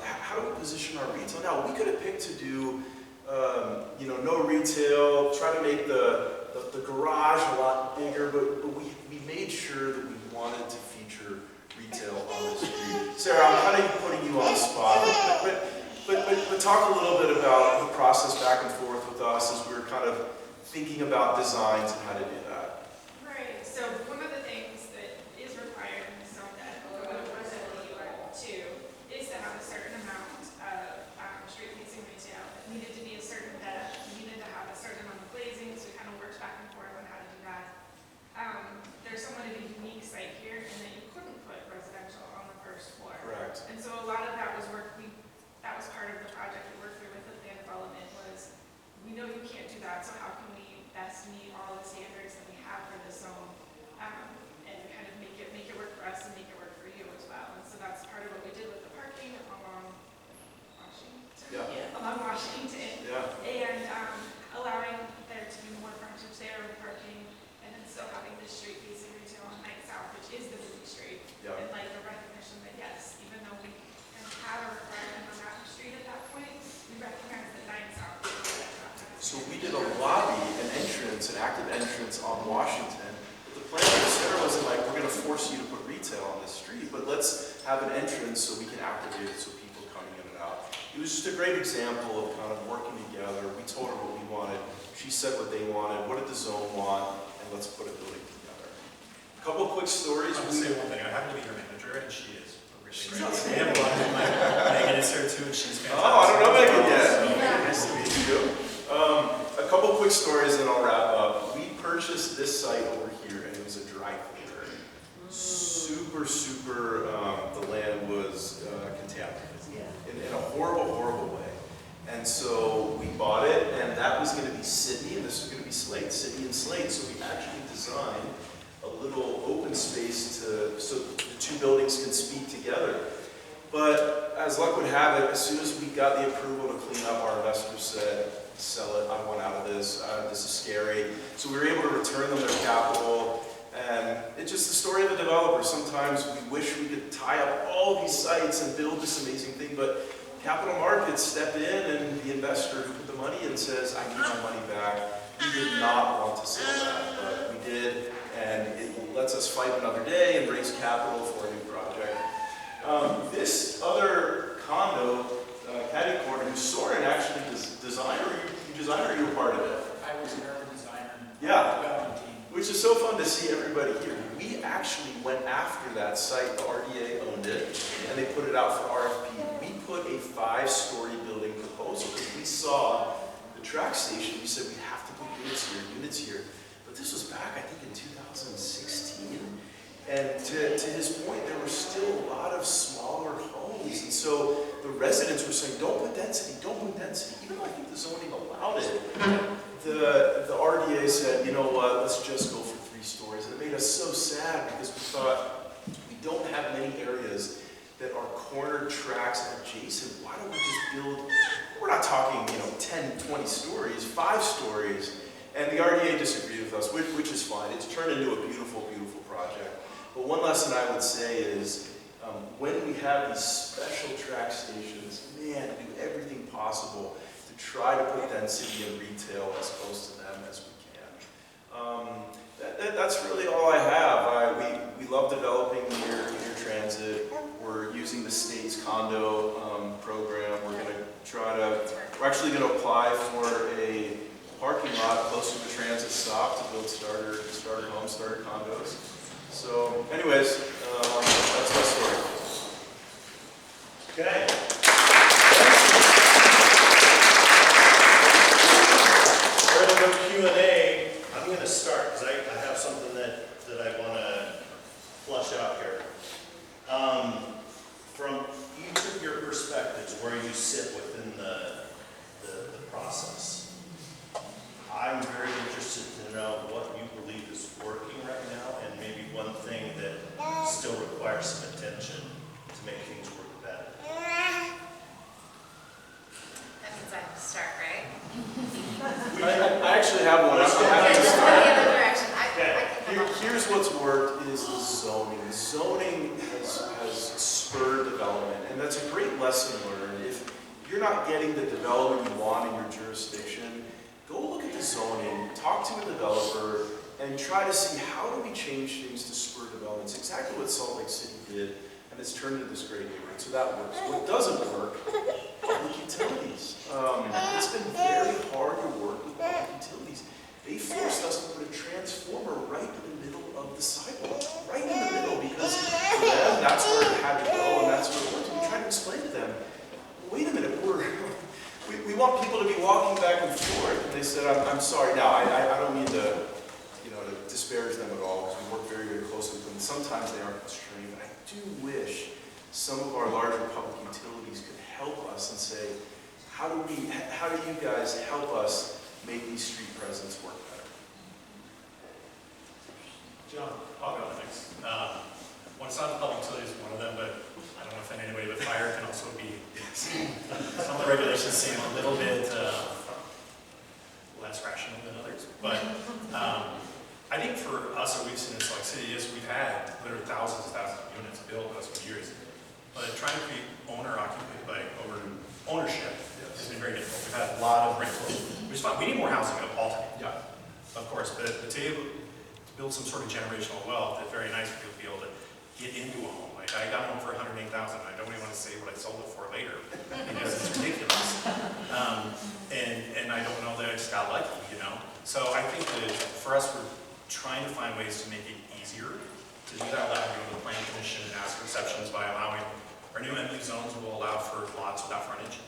how how do we position our retail? Now, we could have picked to do, no retail, try to make the garage a lot bigger, but we made sure that we wanted to feature retail on the street. Sarah, I'm kind of putting you on the spot, but talk a little bit about the process back and forth with us as we were kind of thinking about designs and how to do that. Right, so one of the things that is required in the zone that residential two is to have a certain amount of street facing retail. It needed to be a certain depth, it needed to have a certain amount of glazing, so we kind of worked back and forth on how to do that. There's somewhat of a unique site here in that you couldn't put residential on the first floor. Correct. And so a lot of that was work, that was part of the project we worked through with the plan development was, we know you can't do that, so how can we best meet all the standards that we have for this zone, and kind of make it work for us and make it work for you as well. And so that's part of what we did with the parking along Washington. Yeah. Along Washington. Yeah. And allowing there to be more frontage there with parking, and then still having the street facing retail on Ninth South, which is the busy street. Yeah. And like the recognition that yes, even though we kind of had a requirement on that street at that point, we recognize that Ninth South is that. So we did a lobby, an entrance, an active entrance on Washington. But the plan with Sarah wasn't like, we're going to force you to put retail on this street, but let's have an entrance so we can activate it so people are coming in and out. It was just a great example of kind of working together. We told her what we wanted. She said what they wanted. What did the zone want? And let's put a building together. A couple of quick stories. I will say one thing, I happen to be your manager, and she is really She's great. outstanding. Megan is here too, and she's fantastic. Oh, I don't know Megan yet. So- Nice to meet you. A couple quick stories and I'll wrap up. We purchased this site over here and it was a dry cleaner. Super, the land was contaminated in a horrible, horrible way. And so we bought it and that was going to be Sydney and this was going to be Slate, Sydney and Slate. So we actually designed a little open space so the two buildings can speak together. But as luck would have it, as soon as we got the approval to clean up, our investors said, sell it, I want out of this, this is scary. So we were able to return them their capital, and it's just the story of the developer. Sometimes we wish we could tie up all these sites and build this amazing thing, but capital markets step in and the investor who put the money in says, I need my money back. We did not want to sell that, but we did, and it lets us fight another day and raise capital for a new project. This other condo, Caddy Corner, who Soren actually designed, or you designed, or you were part of it? I was an urban designer. Yeah. Development team. Which is so fun to see everybody here. We actually went after that site, the RDA owned it, and they put it out for RFP. We put a 5-story building proposal because we saw the track station. We said we have to put units here. But this was back, I think, in 2016. And to his point, there were still a lot of smaller homes. And so the residents were saying, don't put density, don't put density. Even though I think the zoning allowed it, the RDA said, you know what, let's just go for 3 stories. And it made us so sad because we thought, we don't have many areas that are corner tracks adjacent. Why don't we just build, we're not talking, 10, 20 stories, 5 stories. And the RDA disagreed with us, which is fine. It's turned into a beautiful, beautiful project. But one lesson I would say is, when we have these special track stations, man, do everything possible to try to put density and retail as close to them as we can. That's really all I have. We love developing near transit. We're using the state's condo program. We're actually going to apply for a parking lot close to the transit stop to build starter homes, starter condos. So anyways, that's my story. Okay. For the Q&A, I'm going to start because I have something that I want to flush out here. From each of your perspectives, where you sit within the process, I'm very interested to know what you believe is working right now and maybe one thing that still requires some attention to make things work better. That means I have to start, right? I actually have one. I'm happy to Okay, just go start. the other direction. I can come up with Here's what's worked is the zoning. The zoning has spur development, and that's a great lesson learned. If you're not getting the development you want in your jurisdiction, go look at the zoning, talk to a developer, and try to see how do we change things to spur development. It's exactly what Salt Lake City did, and it's turned into this great neighborhood, so that works. What doesn't work, public utilities. It's been very hard to work with public utilities. They forced us to put a transformer right in the middle of the sidewalk, right in the middle, because for them, that's where it had to go, and that's where it worked. We tried to explain to them, wait a minute, we want people to be walking back and forth. And they said, I'm sorry. Now, I don't mean to, to disparage them at all, because we work very, very closely with them. Sometimes they aren't constrained, but I do wish some of our larger public utilities could help us and say, how do you guys help us make these street presence work better? John, I'll go next. One side of public utilities is one of them, but I don't want to offend anybody, but fire can also be, some of the regulations seem a little bit less rational than others. But I think for us, what we've seen in Salt Lake City is we've had literally thousands and thousands of units built in those years. But trying to create ownership has been very difficult. We've had a lot of rentals, which is fine. We need more housing ultimately, of course, but to build some sort of generational wealth, it's very nice for people to be able to get into a home. Like I got a home for $108,000. I don't even want to say what I sold it for later because it's ridiculous. And I don't know that I just got lucky, So I think that for us, we're trying to find ways to make it easier to do that without going to the planning commission and ask for exceptions by allowing our new MU zones will allow for lots without frontage,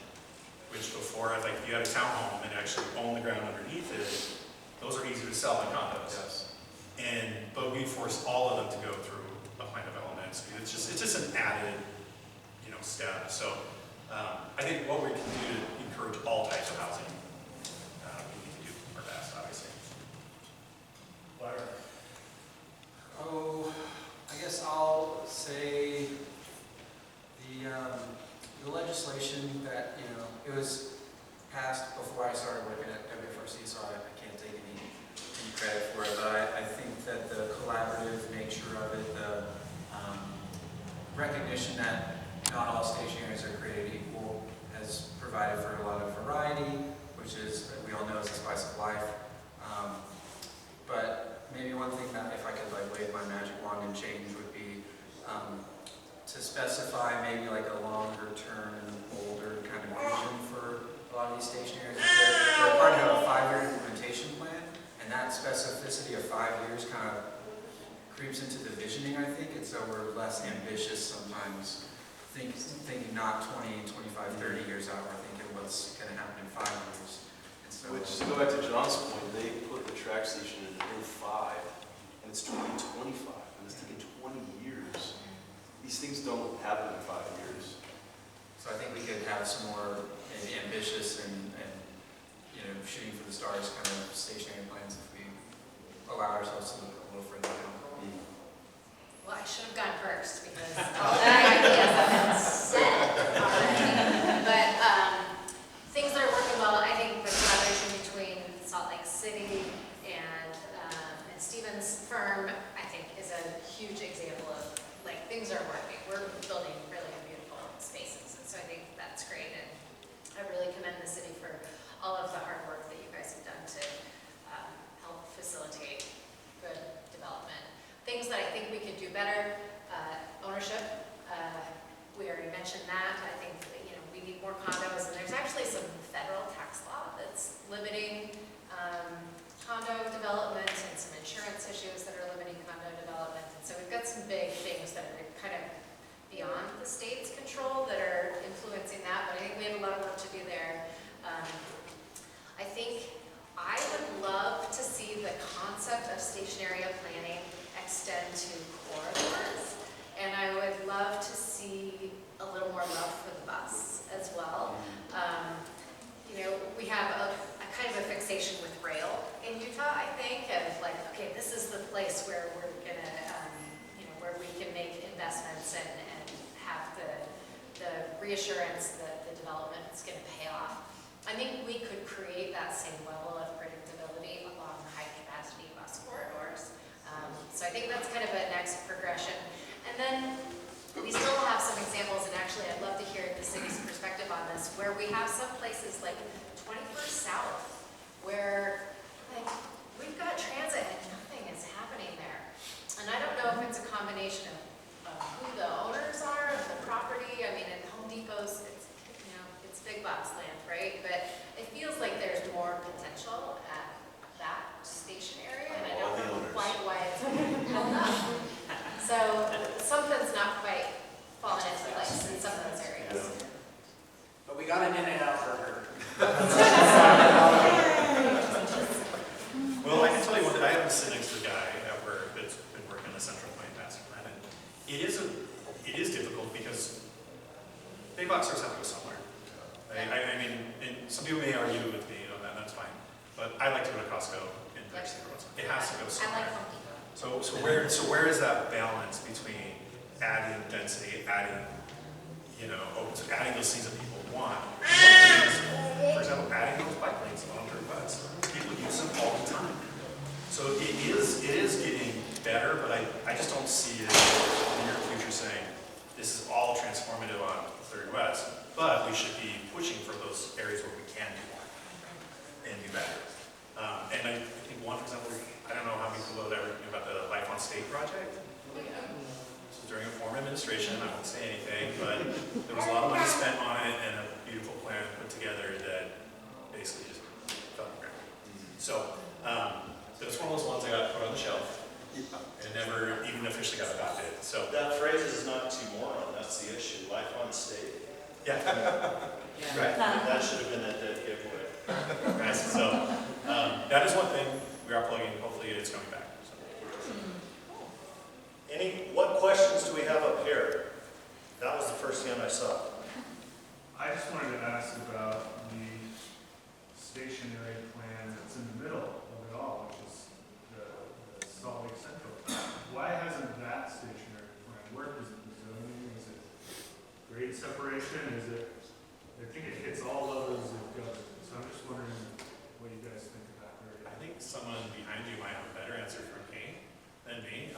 which before, like if you had a townhome and actually own the ground underneath it, those are easy to sell in condos. Yes. But we forced all of them to go through a plan development. So it's just an added, step. So I think what we can do to encourage all types of housing, we need to do our best, obviously. Oh, I guess I'll say the legislation that, it was passed before I started working at WFRC, so I can't take any credit for it, but I think that the collaborative nature of it, the recognition that not all stationaries are created equal, has provided for a lot of variety, which is, we all know, is the spice of life. But maybe one thing that if I could wave my magic wand and change would be to specify maybe like a longer term, older kind of vision for a lot of these stationaries. They're required to have a 5-year implementation plan, and that specificity of 5 years kind of creeps into the visioning, I think, and so we're less ambitious sometimes, thinking not 20, 25, 30 years out, we're thinking what's going to happen in 5 years. And so, Which, to go back to John's point, they put the track station in 05, and it's 2025, and it's taking 20 years. These things don't happen in 5 years. So I think we could have some more maybe ambitious and shooting for the stars kind of stationary plans if we allow ourselves to look a little further down. Well, I should have gone first because all the ideas have been said already. But things that are working well, I think the collaboration between Salt Lake City and Stephen's firm, I think, is a huge example of things are working. We're building really beautiful spaces, and so I think that's great. And I really commend the city for all of the hard work that you guys have done to help facilitate good development. Things that I think we could do better, ownership. We already mentioned that. I think we need more condos, and there's actually some federal tax law that's limiting condo development and some insurance issues that are limiting condo development. And so we've got some big things that are kind of beyond the state's control that are influencing that, but I think we have a lot of work to do there. I think I would love to see the concept of station area planning extend to corridors, and I would love to see a little more love for the bus as well. We have a kind of a fixation with rail in Utah, I think, of okay, this is the place where we're gonna, where we can make investments and have the reassurance that the development is gonna pay off. I think we could create that same level of predictability along high-capacity bus corridors. So I think that's kind of a next progression. And then we still have some examples, and actually I'd love to hear the city's perspective on this, where we have some places like 21st South, where like we've got transit and nothing is happening there. And I don't know if it's a combination of who the owners are of the property. I mean, at Home Depot's, it's, you know, it's big box land, right? But it feels like there's more potential at that station area, and I don't know quite why it's held up. So something's not quite falling into place in some of those areas. But we got an In-N-Out burger. Well, I can tell you one, I happen to sit next to a guy at work that's been working the Central Plain Master Plan, and it is difficult because big box stores have to go somewhere. I mean, and some people may argue with me on that, that's fine, but I like to go to Costco and purchase the roads. It has to go I somewhere. like Home Depot. So where is that balance between adding density, adding, adding those things that people want? For example, adding those bike lanes along the roads. People use them all the time. So it is getting better, but I just don't see it in the near future saying this is all transformative on Third West. But we should be pushing for those areas where we can do more and do better. And I think one, for example, I don't know how many people have ever knew about the Life on State project. This was during a former administration, I won't say anything, but there was a lot of money spent on it and a beautiful plan put together that basically just fell on the ground. So, that was one of those ones that got put on the shelf and never even officially got adopted. So, That phrase is not oxymoron, that's the issue, life on state. yeah. Right. That should have been at that giveaway. Right. So, that is one thing we are plugging, hopefully it's coming back. So. What questions do we have up here? That was the first hand I saw. I just wanted to ask about the stationary plan that's in the middle of it all, which is the Salt Lake Central. Why hasn't that stationary plan worked? Is it the zoning? Is it grade separation? Is it, I think it hits all levels of government. So I'm just wondering what you guys think about that. I think someone behind you might have a better answer for me than me.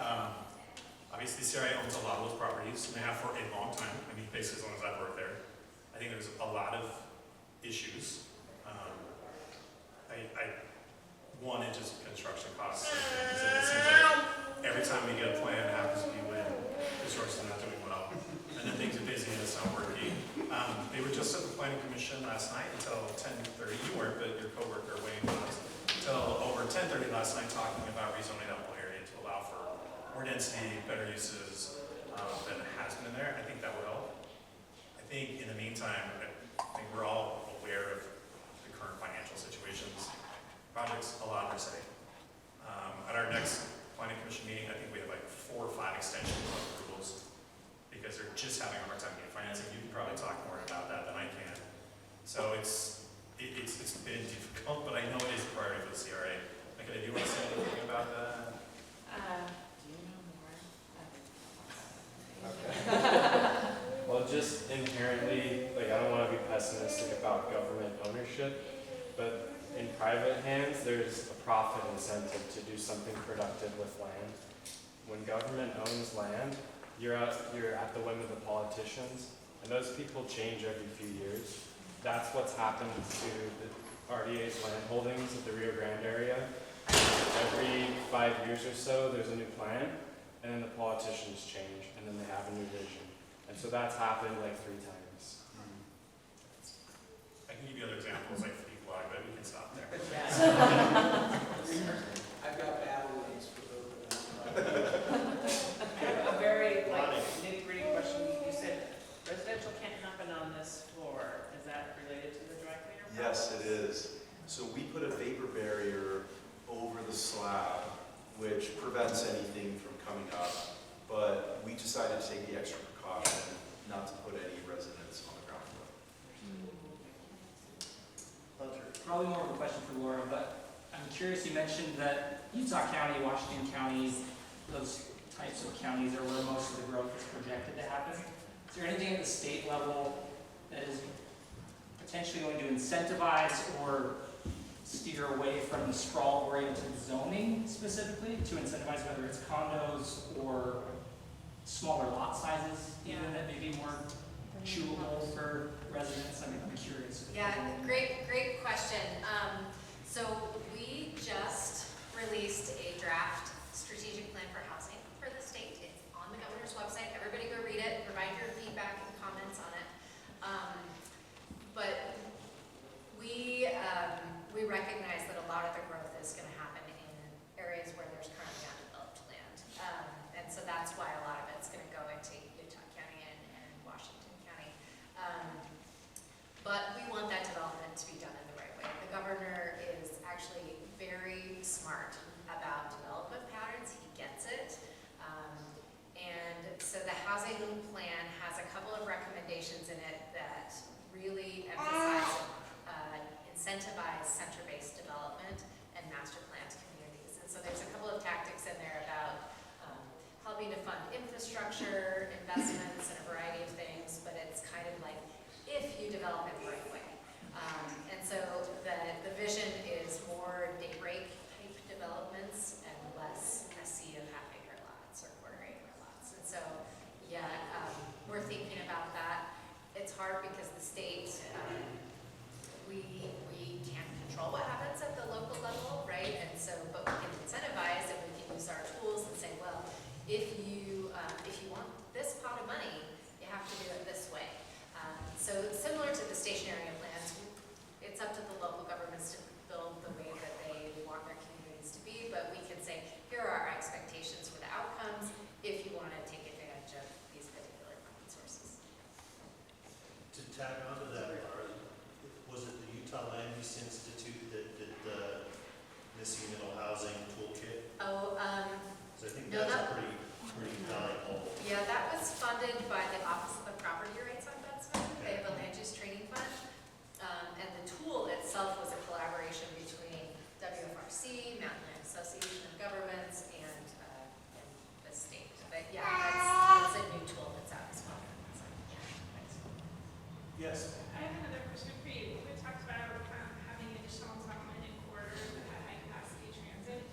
Obviously, CRA owns a lot of those properties, and they have for a long time. I mean, basically as long as I've worked there. I think there's a lot of issues. One, it's just construction costs and things, and it seems like every time we get a plan, it happens to be when resources are not doing well, and then things are busy and it's not working. They were just at the planning commission last night until 10:30. You weren't, but your coworker Wayne was. Until over 10:30 last night, talking about rezoning that whole area to allow for more density, better uses than has been in there. I think that will help. I think in the meantime, I think we're all aware of the current financial situations. Projects a lot are city. At our next planning commission meeting, I think we have like 4 or 5 extensions of approvals because they're just having a hard time getting financing. You can probably talk more about that than I can. So it's been difficult, but I know it is a priority for the CRA. Micah, do you want to say anything about that? Do you know more? Well, just inherently, like, I don't want to be pessimistic about government ownership, but in private hands, there's a profit incentive to do something productive with land. When government owns land, you're at the whim of the politicians, and those people change every few years. That's what's happened to the RDA's land holdings at the Rio Grande area. Every 5 years or so, there's a new plan, and then the politicians change, and then they have a new vision. And so that's happened like 3 times. I can give you other examples like Fleet Blog, but we can stop there. I've got battle links for both of them. I have a very nitty-gritty question. You said residential can't happen on this floor. Is that related to the dry cleaner Yes, process? it is. So we put a vapor barrier over the slab, which prevents anything from coming up. But we decided to take the extra precaution not to put any residents on the ground floor. Hunter. Probably more of a question for Laura, but I'm curious, you mentioned that Utah County, Washington County, those types of counties are where most of the growth is projected to happen. Is there anything at the state level that is potentially going to incentivize or steer away from the sprawl-oriented zoning specifically to incentivize whether it's condos or smaller lot sizes, even Yeah. that may be more chewable for residents? I mean, I'm curious. Yeah, great question. So we just released a draft strategic plan for housing for the state. It's on the governor's website. Everybody go read it, provide your feedback and comments on it. But we recognize that a lot of the growth is going to happen in areas where there's currently undeveloped land. And so that's why a lot of it's going to go into Utah County and Washington County. But we want that development to be done in the right way. The governor is actually very smart about development patterns. He gets it. And so the housing plan has a couple of recommendations in it that really emphasize incentivize center-based development and master planned communities. And so there's a couple of tactics in there about helping to fund infrastructure, investments, and a variety of things, but it's kind of like if you develop it the right way. And so the vision is more daybreak type developments and less a sea of half-acre lots or quarter-acre lots. And so, yeah, we're thinking about that. It's hard because the state, we can't control what happens at the local level, right? And so, but we can incentivize and we can use our tools and say, well, if you want this pot of money, you have to do it this way. So similar to the station area plans, it's up to the local governments to build the way that they want their communities to be, but we can say, here are our expectations for the outcomes if you want to take advantage of these particular funding sources. To tag onto that, was it the Utah Land Use Institute that did the missing middle housing toolkit? Oh, So I think no, that's that- a pretty valuable. yeah, that was funded by the Office of Property Rights Ombudsman. They have a land use training fund. And the tool itself was a collaboration between WFRC, Mountain Land Association of Governments, and the state. But yeah, that's a new tool that's out as well. So, yeah, thanks. Yes. I have another question for you. We talked about having additional development in corridors that had high capacity transit.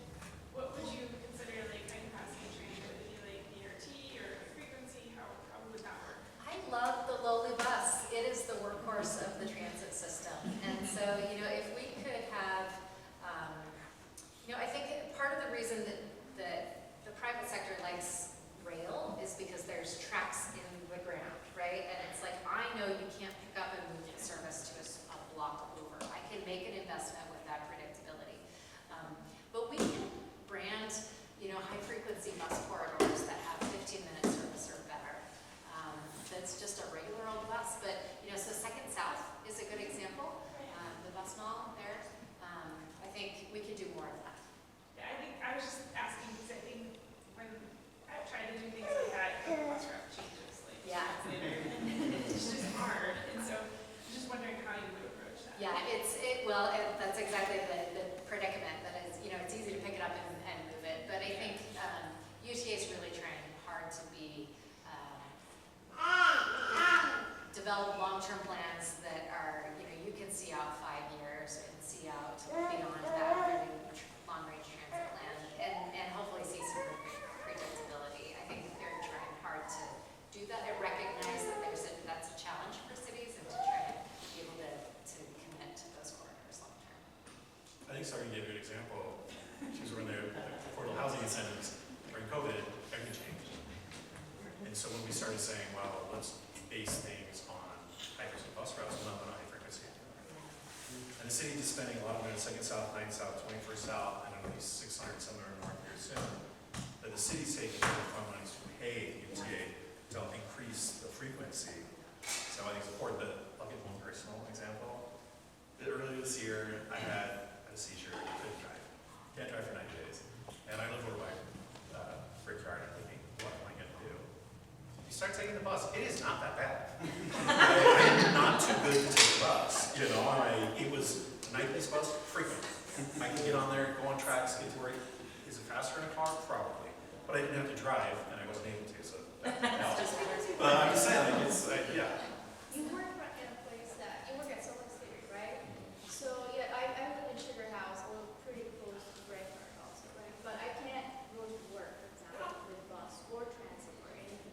What would you consider like high capacity transit? Would it be like BRT or high frequency? How would that work? I love the lowly bus. It is the workhorse of the transit system. And so, if we could have, I think part of the reason that the private sector likes rail is because there's tracks in the ground, right? And it's like, I know you can't pick up and move the service to a block over. I can make an investment with that predictability. But we can brand, high frequency bus corridors that have 15-minute service or better. That's just a regular old bus, but so Second South is a good example. The bus mall there. I think we could do more of that. Yeah, I was just asking because I think when I try to do things like that, the bus route changes. Like, Yeah. it's just hard. And so I'm just wondering how you would approach that. Yeah, that's exactly the predicament that is, it's easy to pick it up and move it, but I think UTA is really trying hard to be, develop long-term plans that are, you can see out 5 years and see out beyond that really long-range transit plan and hopefully see some predictability. I think they're trying hard to do that. I recognize that that's a challenge for cities and to try to be able to commit to those corridors long-term. I think Sarah gave a good example. She was running the affordable housing incentives during COVID, everything changed. And so when we started saying, well, let's base things on high-frequency bus routes, not on high frequency. And the city is spending a lot of money on 2nd South, 9th South, 21st South, and at least 600 somewhere north here soon. But the city's taking fund monies to pay UTA to increase the frequency. So I think it's important that I'll give one personal example. Earlier this year, I had a seizure, couldn't drive. Can't drive for 90 days. And I live over by Brickyard, and I'm thinking, what am I going to do? You start taking the bus. It is not that bad. I'm not too good to take the bus. It was a night-based bus, frequent. I can get on there, go on tracks, get to work. Is it faster in a car? Probably. But I didn't have to drive, and I wasn't able to, so that helps. But I'm just saying, yeah. You work in a place that, you work at Salt Lake City, right? So, yeah, I live in Sugar House, we're pretty close to Brightburn also, right? But I can't go to work, for example, with bus or transit or anything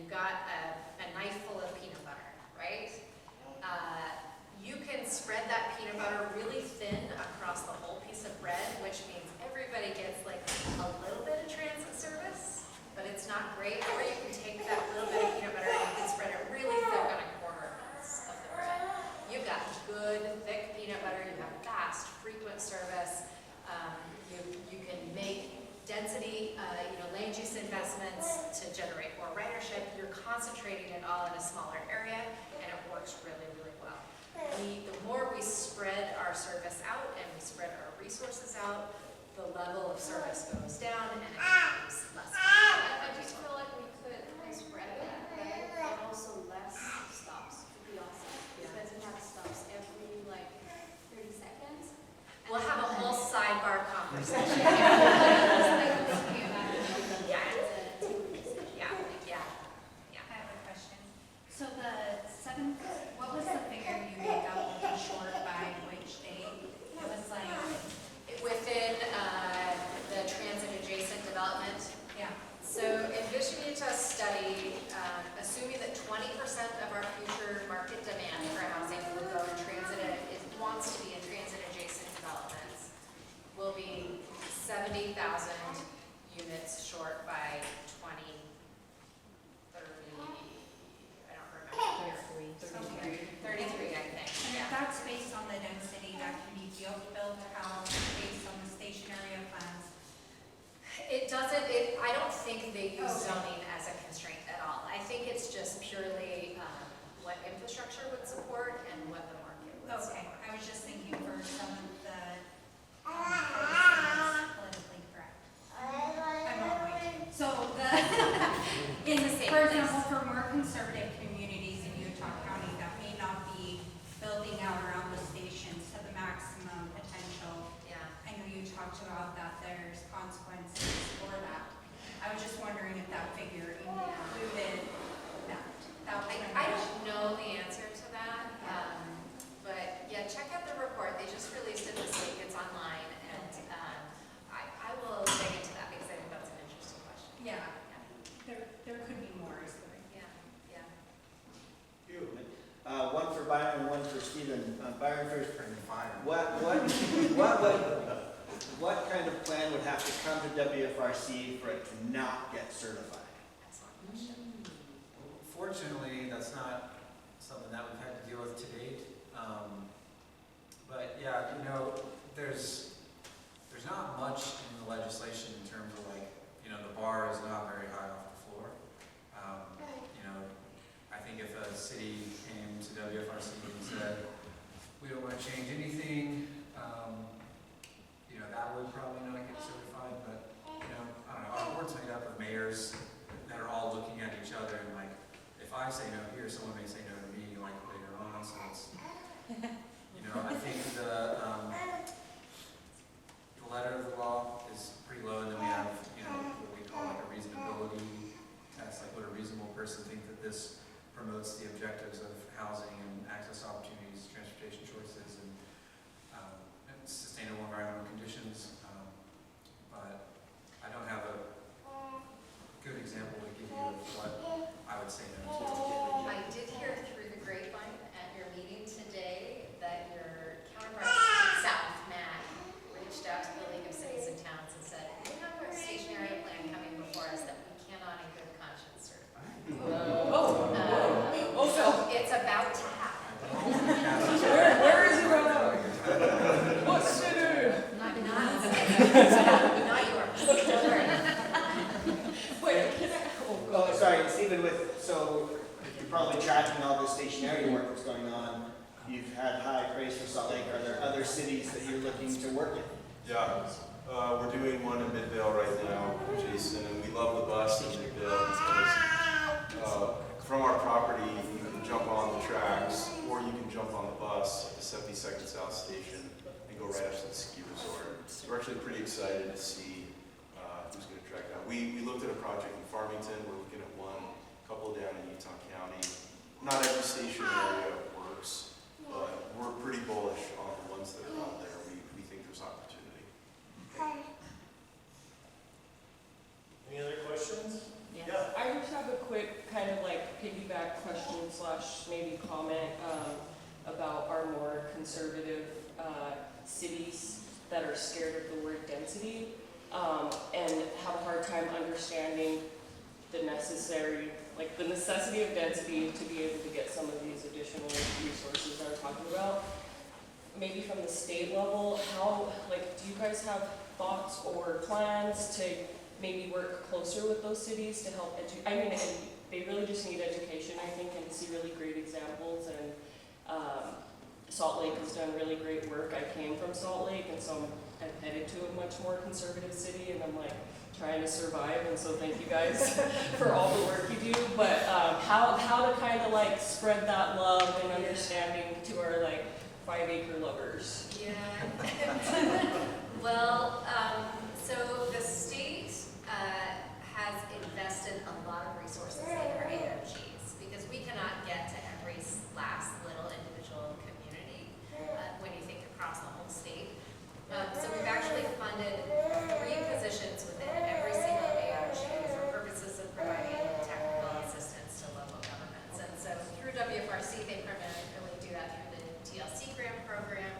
you've got a knife full of peanut butter, right? You can spread that peanut butter really thin across the whole piece of bread, which means everybody gets like a little bit of transit service, but it's not great. Or you can take that little bit of peanut butter and you can spread it really thick on a corner of the bread. You've got good, thick peanut butter. You have fast, frequent service. You can make density, land use investments to generate more ridership. You're concentrating it all in a smaller area, and it works really, really well. The more we spread our service out and we spread our resources out, the level of service goes down and it becomes less. I just feel like we could spread that, right? But also less stops would be awesome. Because we have stops every like 30 seconds. We'll have a whole sidebar conversation. I have a question. So what was the figure you made up with the short by which date? It was like, Within the transit adjacent development. yeah. So Envision Utah study, assuming that 20% of our future market demand for housing will go in transit, it wants to be in transit adjacent developments, will be 70,000 units short by 2030. I don't remember. 33, I think. And if that's based on the density that can be built out based on the station area plans. It doesn't, I don't think they use zoning as a constraint at all. I think it's just purely what infrastructure would support and what the market would Okay, support. I was just thinking for some of the politically correct. I'm not white. So for example, for more conservative communities in Utah County that may not be building out around the stations to the maximum potential. Yeah. I know you talked about that there's consequences for that. I was just wondering if that figure included that. I don't know the answer to that, but yeah, check out the report. They just released it this week. It's online, and I will dig into that because I think that's an interesting question. Yeah, there could be more, is there? Yeah. One for Byron and one for Stephen. Byron first. What kind of plan would have to come to WFRC for it to not get certified? Excellent question. Fortunately, that's not something that we've had to deal with to date. But yeah, there's not much in the legislation in terms of like, the bar is not very high off the floor. I think if a city came to WFRC and said, we don't want to change anything, that would probably not get certified, but, I don't know, our board's made up of mayors that are all looking at each other and like, if I say no here, someone may say no to me like later on, so it's, I think the letter of the law is pretty low, and then we have, what we call like a reasonability test, like would a reasonable person think that this promotes the objectives of housing and access opportunities, transportation choices, and sustainable environmental conditions. But I don't have a good example to give you of what I would say no to. I did hear through the grapevine at your meeting today that your counterpart in South, Matt, reached out to the League of Cities and Towns and said, we have a stationary plan coming before us that we cannot in good conscience certify. So it's about to happen. Where is it right now? What city? Not yours. Oh, sorry, Stephen, so you're probably tracking all the stationary work that's going on. You've had high praise for Salt Lake. Are there other cities that you're looking to work in? Yeah, we're doing one in Midvale right now, Jason, and we love the bus in Midvale because from our property, you can jump on the tracks, or you can jump on the bus at the 72nd South Station and go right up to the ski resort. So we're actually pretty excited to see who's going to track that. We looked at a project in Farmington. We're looking at one, a couple down in Utah County. Not every station area works, but we're pretty bullish on the ones that are out there. We think there's opportunity. Any other questions? Yes. Yeah. I just have a quick kind of conservative cities that are scared of the word density and have a hard time understanding the necessity of density to be able to get some of these additional resources that we're talking about. Maybe from the state level, do you guys have thoughts or plans to maybe work closer with those cities to help and they really just need education, I think, and to see really great examples. And Salt Lake has done really great work. I came from Salt Lake, and so I'm headed to a much more conservative city, and I'm like trying to survive. And so thank you guys for all the work you do. But how to kind of like spread that love and understanding to our 5-acre lovers. Yeah. Well, so the state has invested a lot of resources in our AOGs because we cannot get to every last little individual community when you think across the whole state. So we've actually funded 3 positions within every single AOG for purposes of providing technical assistance to local governments. And so through WFRC, they primarily do that through the TLC grant program.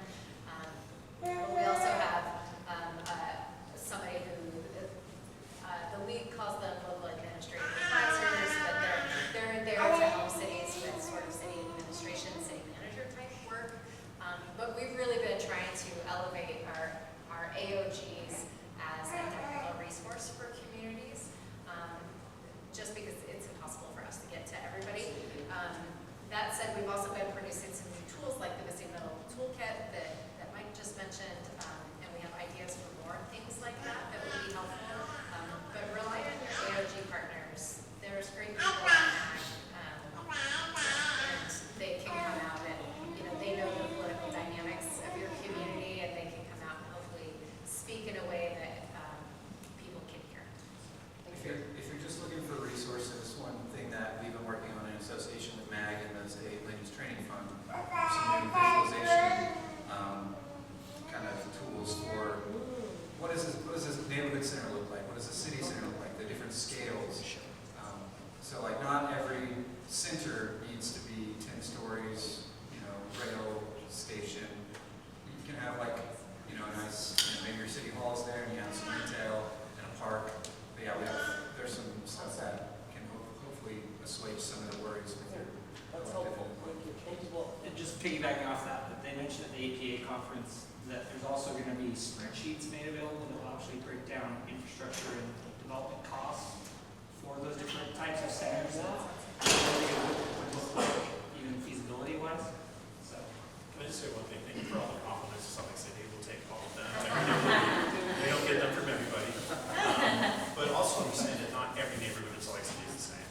We also have somebody who, the league calls them local administrative advisors, but they're there to help cities with sort of city administration, city manager type work. But we've really been trying to elevate our AOGs as a technical resource for communities, just because it's impossible for us to get to everybody. That said, we've also been producing some new tools like the Missing Middle Toolkit that Mike just mentioned, and we have ideas for more things like that would be helpful. But rely on your AOG partners. There's great people on that, and they can come out and they know the political dynamics of your community, and they can come out and hopefully speak in a way that people can hear. If you're just looking for resources, one thing that we've been working on in association with MAG and the State Land Use Training Fund, some new visualization kind of tools for what does this neighborhood center look like? What does a city center look like? The different scales. So not every center needs to be 10 stories, rail station. You can have a nice, maybe your city hall's there and you have some retail and a park. But yeah, there's some stuff that can hopefully assuage some of the worries with your. That's helpful. Well, Just piggybacking off that, but they mentioned at the APA conference that there's also going to be spreadsheets made available that will actually break down infrastructure and development costs for those different types of centers. And what they would look like, even feasibility-wise. So, Can I just say one thing? Thank you for all the compliments to Salt Lake City. We'll take all of them. We don't get them from everybody. But also understand that not every neighborhood in Salt Lake City is the same.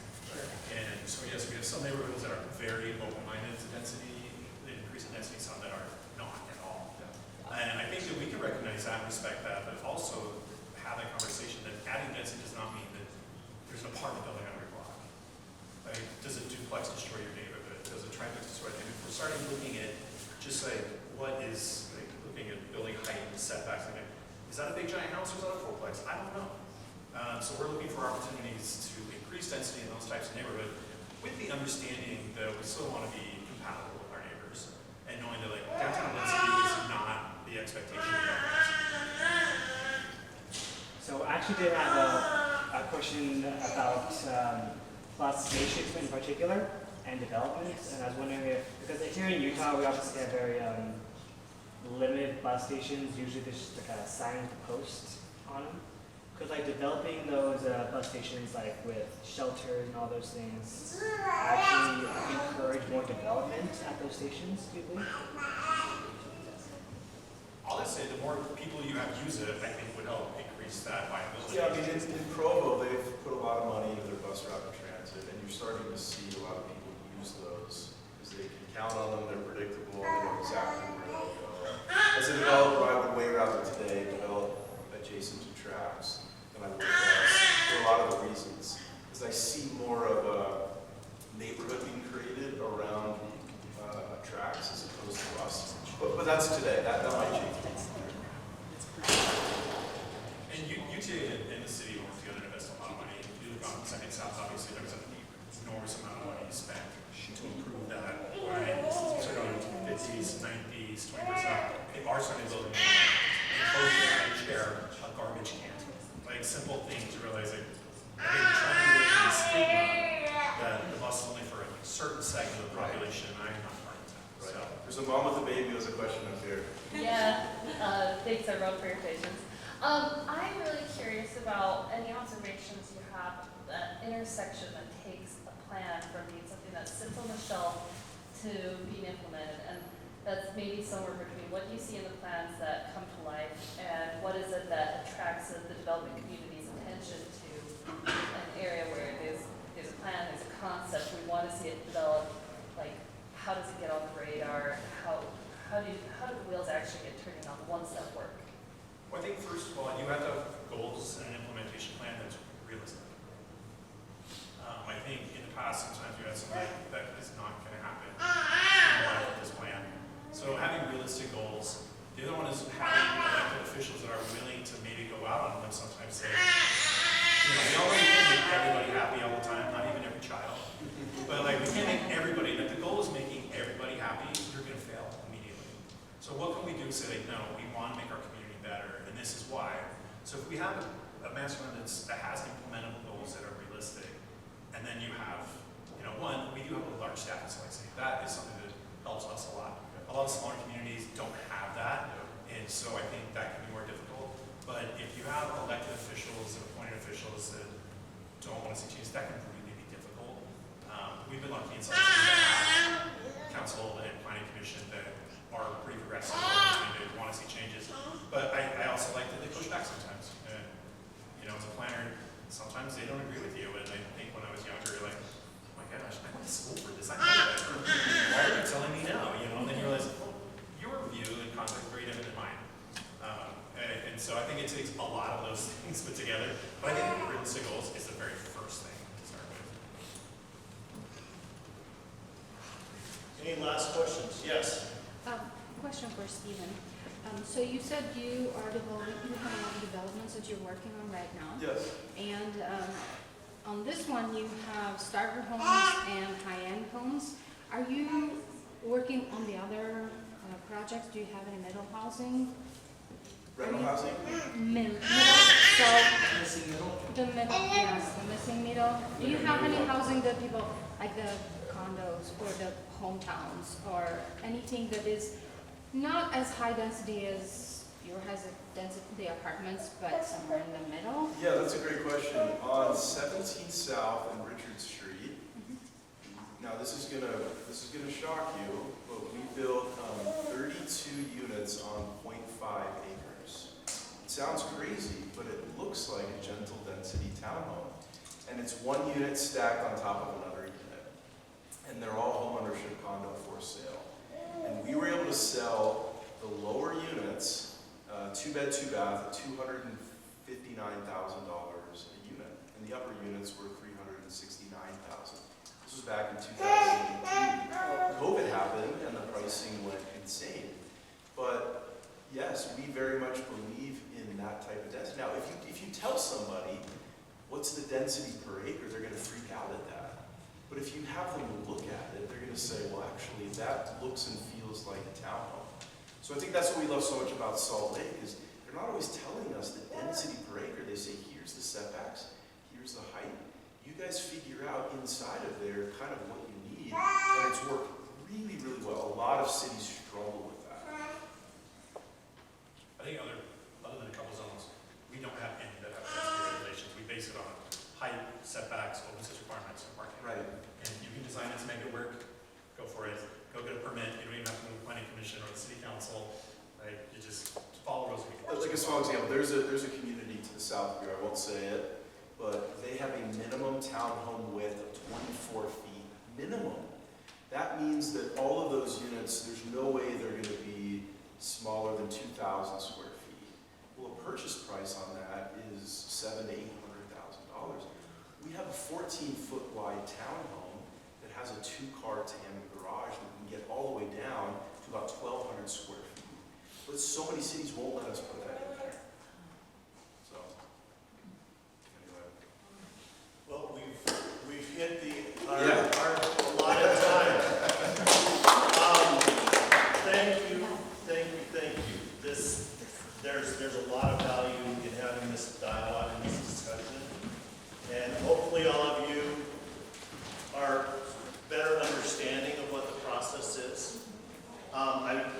And so yes, we have some neighborhoods that are very open-minded to density, the increase in density, some that are not at all. And I think that we can recognize that and respect that, but also have that conversation that adding density does not mean that there's an apartment building on every block. Right? Does a duplex destroy your neighborhood? Does a triplex destroy your neighborhood? If we're starting looking at just what is, looking at building height and setbacks, is that a big giant house or is that a fourplex? I don't know. So we're looking for opportunities to increase density in those types of neighborhood with the understanding that we still want to be compatible with our neighbors and knowing that downtown density is not the expectation of others. So I actually did have a question about bus stations in particular and development, and I was wondering if, because here in Utah we obviously have very limited bus stations, usually there's just a sign post on them. Could developing those bus stations with shelters and all those things actually encourage more development at those stations, do you believe? I'll just say the more people you have use it, I think would help increase that viability. Yeah, in Provo, they've put a lot of money into their bus rapid transit, and you're starting to see a lot of people use those because they can count on them, they're predictable, and they know exactly where they'll go. As a developer, I would way rather today develop adjacent to tracks than I would for a lot of the reasons. Because I see more of a neighborhood being created around tracks as opposed to bus. But that's today. That might change. And UTA and the city work together to invest a lot of money. If you look on Second South, obviously there's a enormous amount of money spent to improve that. Right? These are going to 50s, 90s, 20%. They are starting to build a new one. And closing a share a garbage can. Like simple things to realize, like, okay, we're trying to get away from the stigma that the bus is only for a certain segment of the population, and I'm not part of that. Right. So. There's a mom with a baby who has a question up here. Yeah, thanks everyone for your patience. I'm really curious about any observations you have of that intersection that takes a plan from being something that sits on the shelf to being implemented, and that's maybe somewhere between what you see in the plans that come to life and what is it that attracts the development community's attention to an area where there's a plan, there's a concept, we want to see it develop. Like, how does it get on the radar? How do the wheels actually get turning on once that work? Well, I think first of all, you have to have goals and an implementation plan that's realistic. I think in the past, sometimes you have something that is not going to happen in line with this plan. So having realistic goals. The other one is having elected officials that are willing to maybe go out on them sometimes say, we all want to make everybody happy all the time, not even every child. But like, we can't make everybody, if the goal is making everybody happy, you're going to fail immediately. So what can we do to say, like, no, we want to make our community better, and this is why. So if we have a master plan that has implementable goals that are realistic, and then you have, one, we do have a large staff in Salt Lake City. That is something that helps us a lot. A lot of smaller communities don't have that, and so I think that can be more difficult. But if you have elected officials and appointed officials that don't want to see changes, that can really be difficult. We've been lucky in Salt Lake City to have council and planning commission that are pretty progressive and they want to see changes. But I also like that they push back sometimes. And, as a planner, sometimes they don't agree with you. And I think when I was younger, you're like, oh my gosh, I went to school for this. I know that. Why are you telling me now? And then you realize, well, your view and concept is very different than mine. And so I think it takes a lot of those things put together. But I think realistic goals is the very first thing to start with. Any last questions? Yes. Question for Stephen. So you said you have a lot of developments that you're working on right now. Yes. And on this one, you have starter homes and high-end homes. Are you working on the other projects? Do you have any middle housing? Rental housing? Middle. So Missing middle? the middle, yes, the missing middle. Do you have any housing that people, like the condos or the hometowns or anything that is not as high density as your has density, the apartments, but somewhere in the middle? Yeah, that's a great question. On 17th South and Richard Street, now this is gonna shock you, but we built 32 units on 0.5 acres. It sounds crazy, but it looks like a gentle density townhome. And it's one unit stacked on top of another unit. And they're all homeownership condo for sale. And we were able to sell the lower units, 2-bed, 2-bath, at $259,000 a unit. And the upper units were $369,000. This was back in 2018. COVID happened and the pricing went insane. But yes, we very much believe in that type of density. Now, if you tell somebody what's the density per acre, they're going to freak out at that. But if you have them look at it, they're going to say, well, actually, that looks and feels like a townhome. So I think that's what we love so much about Salt Lake is they're not always telling us the density per acre. They say, here's the setbacks, here's the height. You guys figure out inside of there kind of what you need, and it's worked really, really well. A lot of cities struggle with that. I think other than a couple zones, we don't have any that have density regulations. We base it on height, setbacks, open space requirements, and parking. Right. And you can design it to make it work. Go for it. Go get a permit. You don't even have to go to the planning commission or the city council. Right? You just follow rules. Like a small example, there's a community to the south here. I won't say it, but they have a minimum townhome width of 24 feet. Minimum. That means that all of those units, there's no way they're going to be smaller than 2,000 square feet. Well, a purchase price on that is $700,000 to $800,000. We have a 14-foot wide townhome that has a 2-car tandem garage that can get all the way down to about 1,200 square feet. But so many cities won't let us put that in there. So, anyway. Well, we've hit our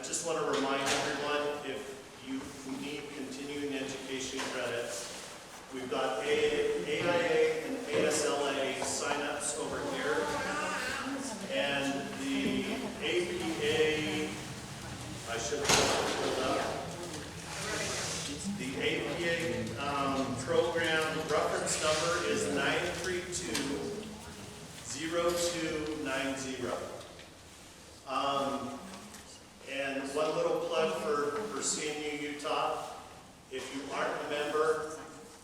just want to remind everyone, if you need continuing education credits, we've got AIA and ASLA signups over here. And the APA, I should have pulled up. The APA program reference number is 932-0290. And one little plug for CNU Utah. If you aren't a member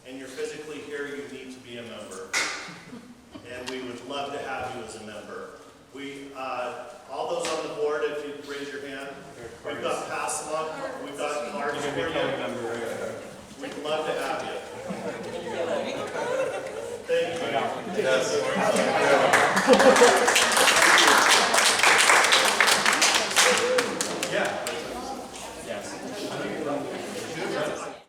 and you're physically here, you need to be a member. And we would love to have you as a member. We, all those on the board, if you'd raise your hand, we've got pass along, we've got cards for you. We'd love to have you. Thank you.